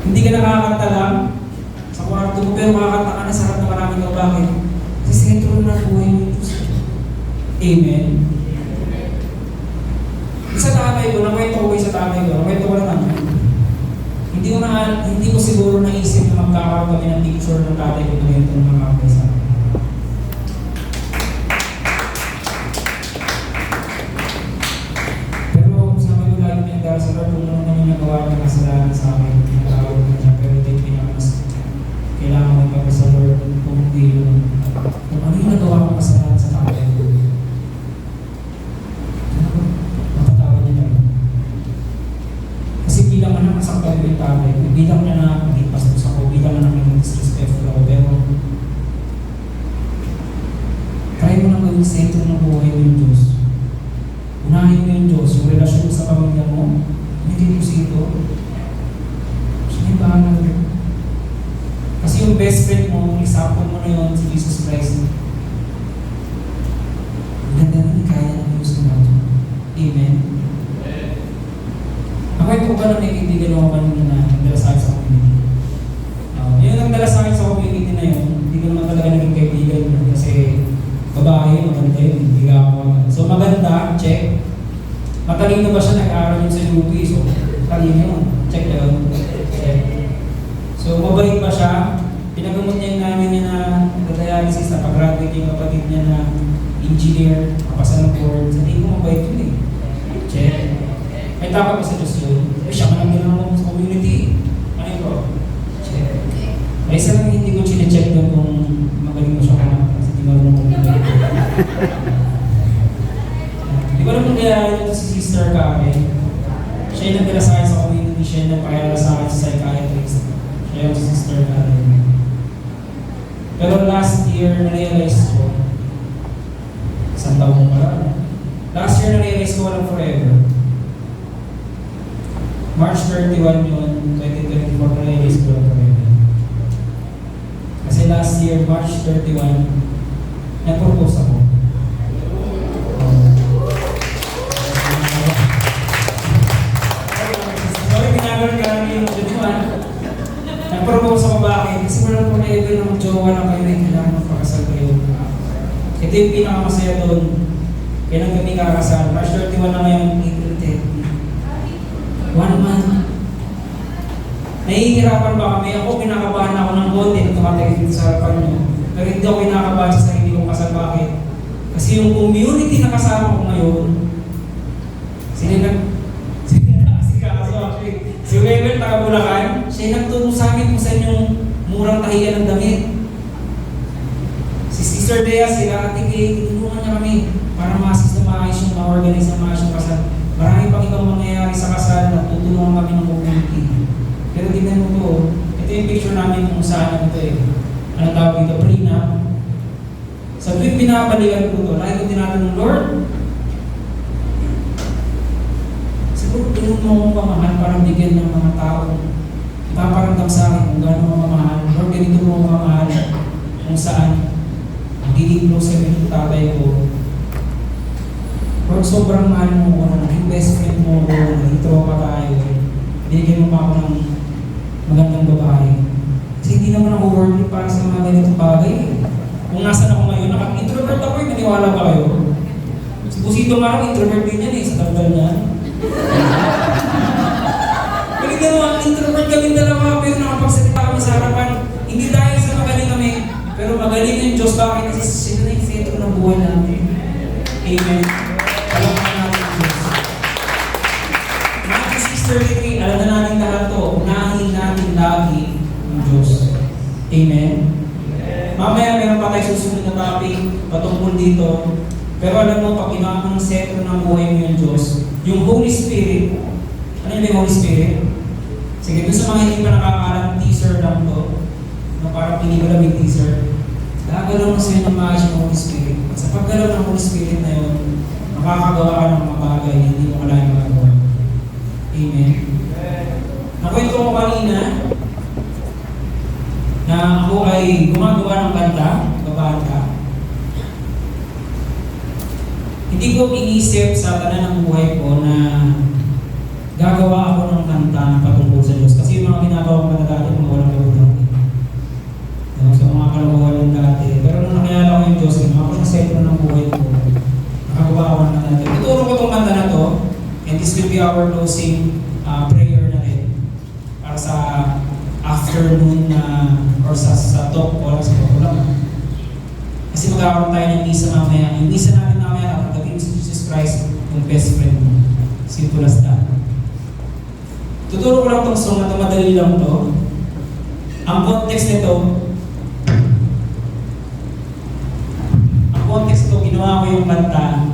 Hindi ka nakakanta lang sa kwarto mo, pero makakanta ka na sa harap na maraming tao. Bakit? Kasi sentro na buhay mo yung Diyos. Amen? Sa tatay ko, nakwento ko sa tatay ko, nakwento ko naman. Hindi ko siguro naisip na magkakaroon kami ng picture ng tatay ko na ganito ng mga kapay sa akin. Pero sabi ko lagi kasalanan sa akin. Tinatawag ko na siya, pero ito yung pinakamas kailangan mo ipagod sa Lord kung hindi yung kung ano yung nagawa kong kasalanan sa tatay ko. Mapatawad niya tayo. Kasi bilang anak nasaktan ko yung tatay ko, bilang niya na naging pastos ako, bilang anak naging disrespectful ako, pero try mo lang gawing sentro ng buhay mo yung Diyos. Unahin mo yung Diyos, yung relasyon mo sa pamilya mo, hindi mo sito. Siya yung bahala mo. Kasi yung best friend mo, example mo na yun, si Jesus Christ. Ganda na kaya ng Diyos natin. Amen. Ako ito ba na may kaibigan ako kanina na nagdala sa akin sa community? Yung nagdala sa akin sa community na yun, hindi ko naman talaga naging kaibigan yun kasi babae, maganda yun, hindi ka ako. So maganda, check. Matalino ba siya, nag-aaral yun sa UP? So, talino yun. Check na yun. Check. So, mabait ba siya? Pinagamot niya yung namin niya na nag-dialysis na pag-graduate yung kapatid niya na engineer, kapasa ng board. Sa tingin ko, mabait yun eh. Check. May tapat ba sa Diyos yun? Eh, siya man ang ginagawa sa community. Ano yun ko? Check. May isa lang hindi ko chine-check doon kung magaling mo siya kumanta. Kasi di marunong kumanta. Di ko naman kaya ito si Sister Karen. Siya yung nagdala sa akin sa community. Siya yung nagpahira sa akin sa psychiatrist. Siya yung si Sister Karen. Pero last year, na-realize ko, isang taon pa lang. Last year, na-realize ko walang forever. March 31 yun, 2024, na-realize ko walang forever. Kasi last year, March 31, nag-propose ako. Nag-propose ako bakit? Kasi wala po na ito na mag-jowa na kayo rin, kailangan magpakasal kayo. Ito yung pinakamasaya doon. Kailan kami kakasal? March 31 na ngayon, April 30. 1 month. Nahihirapan ba kami? Ako, pinakabahan ako ng konti na tumatagay dito sa harapan nyo. Pero hindi ako pinakabahan sa sarili kong kasal. Bakit? Kasi yung community na kasama ko ngayon, sila si Weber, taga Bulacan, siya nagturo sa amin kung saan yung murang tahiyan ng damit. Si Sister Dea, sila Ate Kay, tinulungan niya kami para ma-assist na maayos yung ma-organize na maayos yung kasal. Marami pang ibang mangyayari sa kasal na tutulungan kami ng community. Pero tingnan mo to, ito yung picture namin kung saan ito eh. Ano tawag dito? Prenup. Sa tuwing pinapalikan ko to, lagi ko tinatanong, Lord, siguro tulong mo akong pamahal para bigyan ng mga tao. Ipaparamdam sa akin kung gaano mo mamahal. Lord, ganito mo akong mamahal kung saan magiging close kami ng tatay ko. Lord, sobrang mahal mo ko na naging best friend mo ko, naging tropa tayo. Binigyan mo pa ako ng magandang babae. Kasi hindi naman ako worthy para sa mga ganitong bagay. Kung nasan ako ngayon, introvert ako eh, maniwala ba kayo? Si Pusito nga ako, introvert din yan eh, sa tagdal niya. Galing naman, introvert kami dalawa, pero nakapagsalita kami sa harapan. Hindi dahil sa magaling kami, pero magaling yung Diyos. Bakit? Kasi sila na yung sentro ng buhay namin. Amen. Alam ka natin ang Diyos. Matthew 6:33, alam na natin lahat to. Unahin natin lagi ang Diyos. Amen. Mamaya meron pa tayo susunod na topic patungkol dito. Pero alam mo, pag ginawa mo ng sentro ng buhay mo yung Diyos, yung Holy Spirit, ano yung Holy Spirit? Sige, dun sa mga hindi pa nakakalam, teaser lang to, na parang hindi ko lang yung teaser. Gagalaw mo sa'yo ng maayos yung Holy Spirit. At sa paggalaw ng Holy Spirit na yun, makakagawa ka ng mga bagay na hindi mo kailangan magagawa. Amen. Nakwento ko kanina na ako ay gumagawa ng kanta, babanta. Hindi ko inisip sa tanan ng buhay ko na gagawa ako ng kanta na patungkol sa Diyos. Kasi yung mga ginagawa ko na dati, mga walang gawin dati. So, mga kalabawan dati. Pero nung nakilala ko yung Diyos, ako sa sentro ng buhay ko, nakagawa ako ng kanta. Ituro ko itong kanta na to, and this will be our closing prayer na rin. Para sa afternoon na, or sa talk ko lang sa pagkulang. Kasi magkakaroon tayo ng misa mamaya. Yung misa natin mamaya, kapag si Jesus Christ, yung best friend mo. Simple as that. Tuturo ko lang tong song na to, madali lang to. Ang context nito, ginawa ko yung kanta,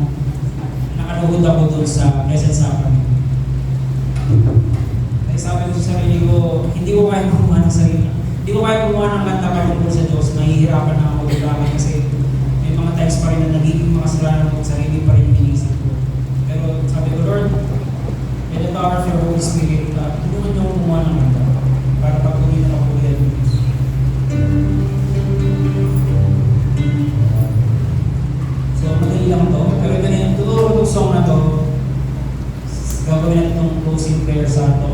nakaluhod ako doon sa Quezon Sacrament. Kaya sabi ko sa sarili ko, hindi ko kaya gumawa ng sarili. Hindi ko kaya gumawa ng kanta patungkol sa Diyos. Nahihirapan na ako gumawa kasi may mga times pa rin na nagiging makasalanan ko, sarili pa rin yung inisip ko. Pero sabi ko, Lord, may the power of your Holy Spirit, tulungan niyo akong gumawa ng kanta para pagtuloy na ako yan. So, madali lang to. Pero ito na yung tuturo itong song na to. Gagawin natin itong closing prayer sa ato.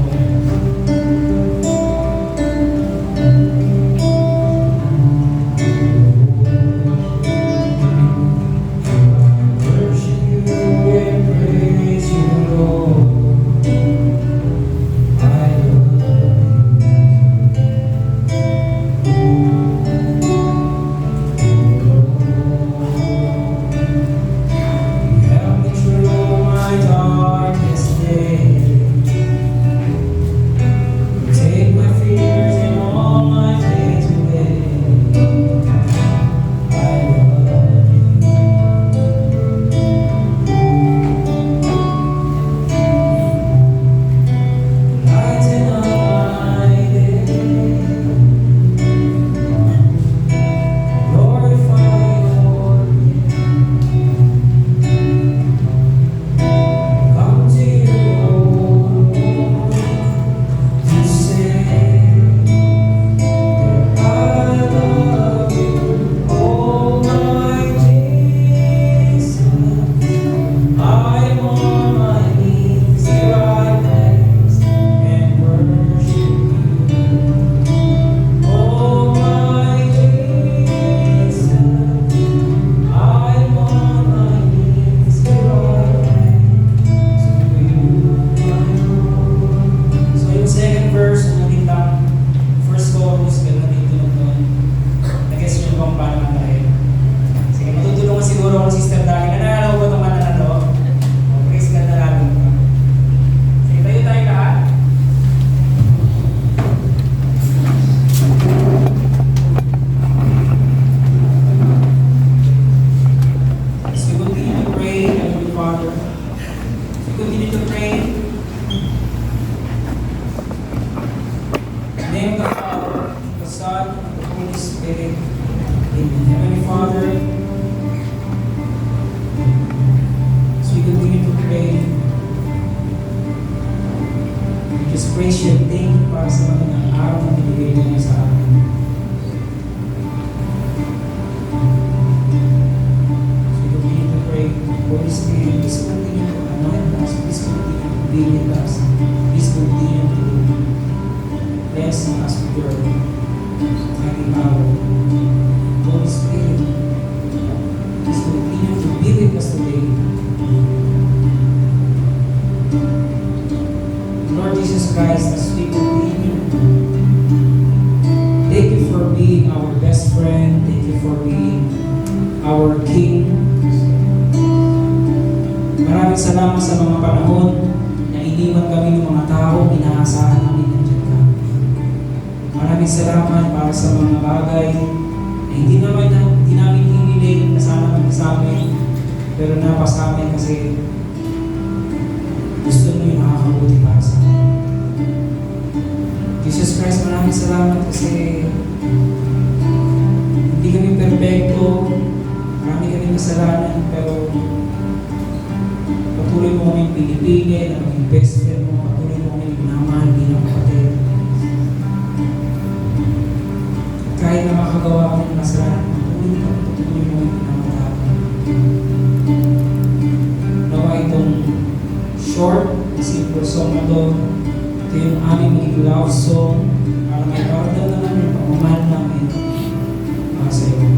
Salamat sa mga panahon na iniwan kami ng mga tao, inaasahan namin nandiyan ka. Maraming salamat para sa mga bagay na hindi namin hiniling na sana magkasamin, pero napasamin kasi gusto mo yung nakakabuti para sa amin. Jesus Christ, maraming salamat kasi hindi kami perfecto, marami kami kasalanan, pero patuloy mo kaming pinipili na maging best friend mo, patuloy mo kaming minamahal bilang kapatid. Kahit nakakagawa kami ng kasalanan, patuloy mo kaming pinamatapan. Nawa itong short, simple song na to, ito yung aming maging love song para may paradal na namin yung pagmamahal namin para sa iyo.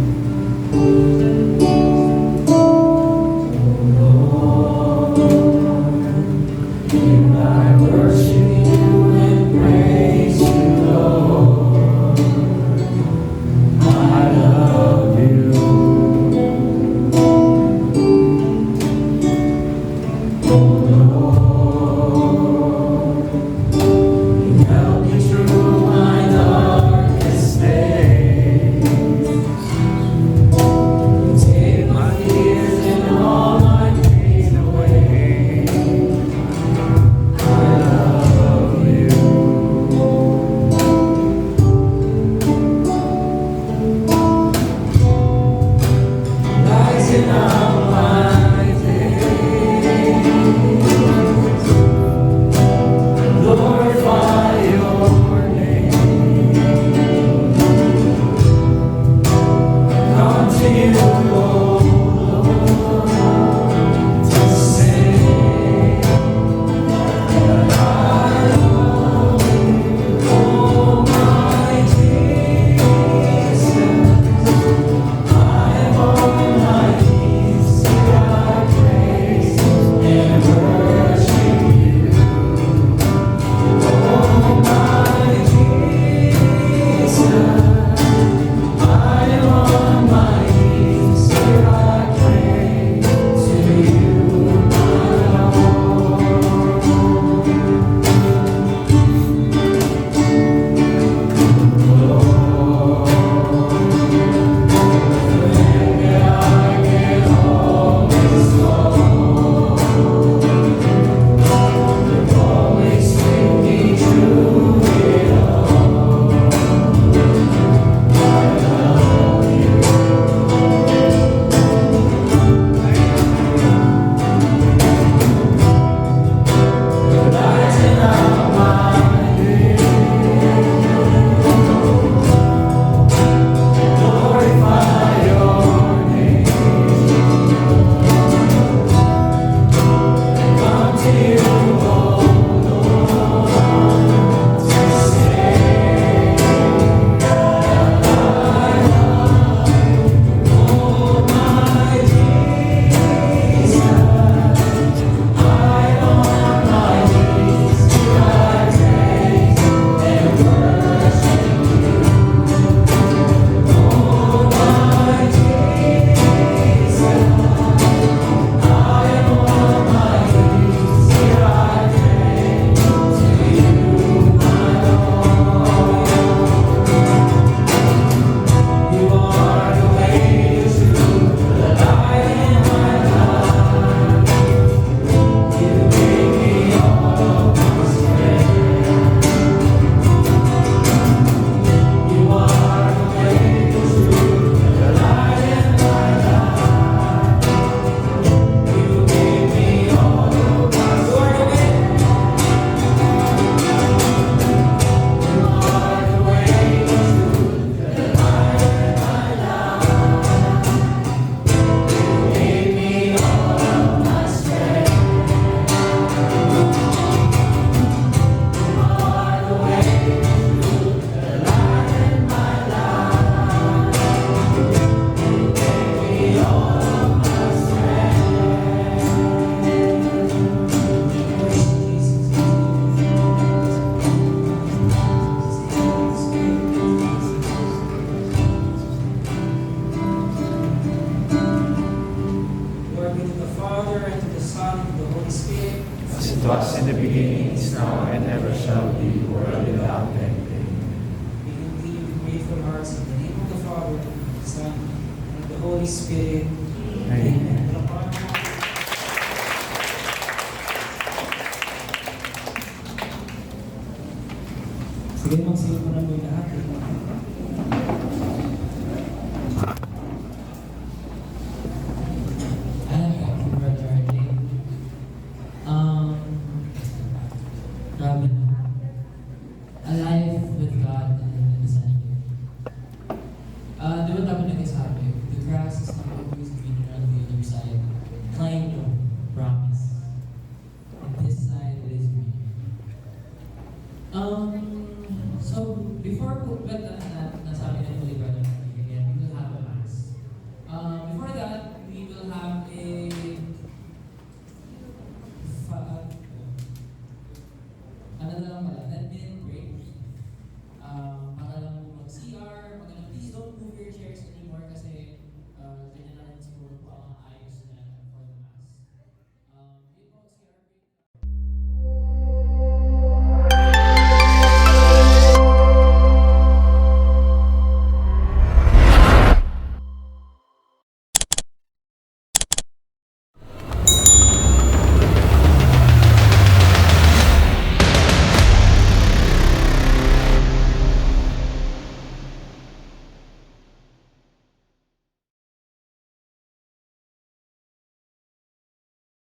Holy Spirit. Amen. Amen. Sige, magsilip mo na mo yung lahat. Brother RJ. Grabe no. A life with God and the Son here. Di ba tayo nagkasabi? The grass is not always greener on the other side. I know, promise. On this side it is greener. So before but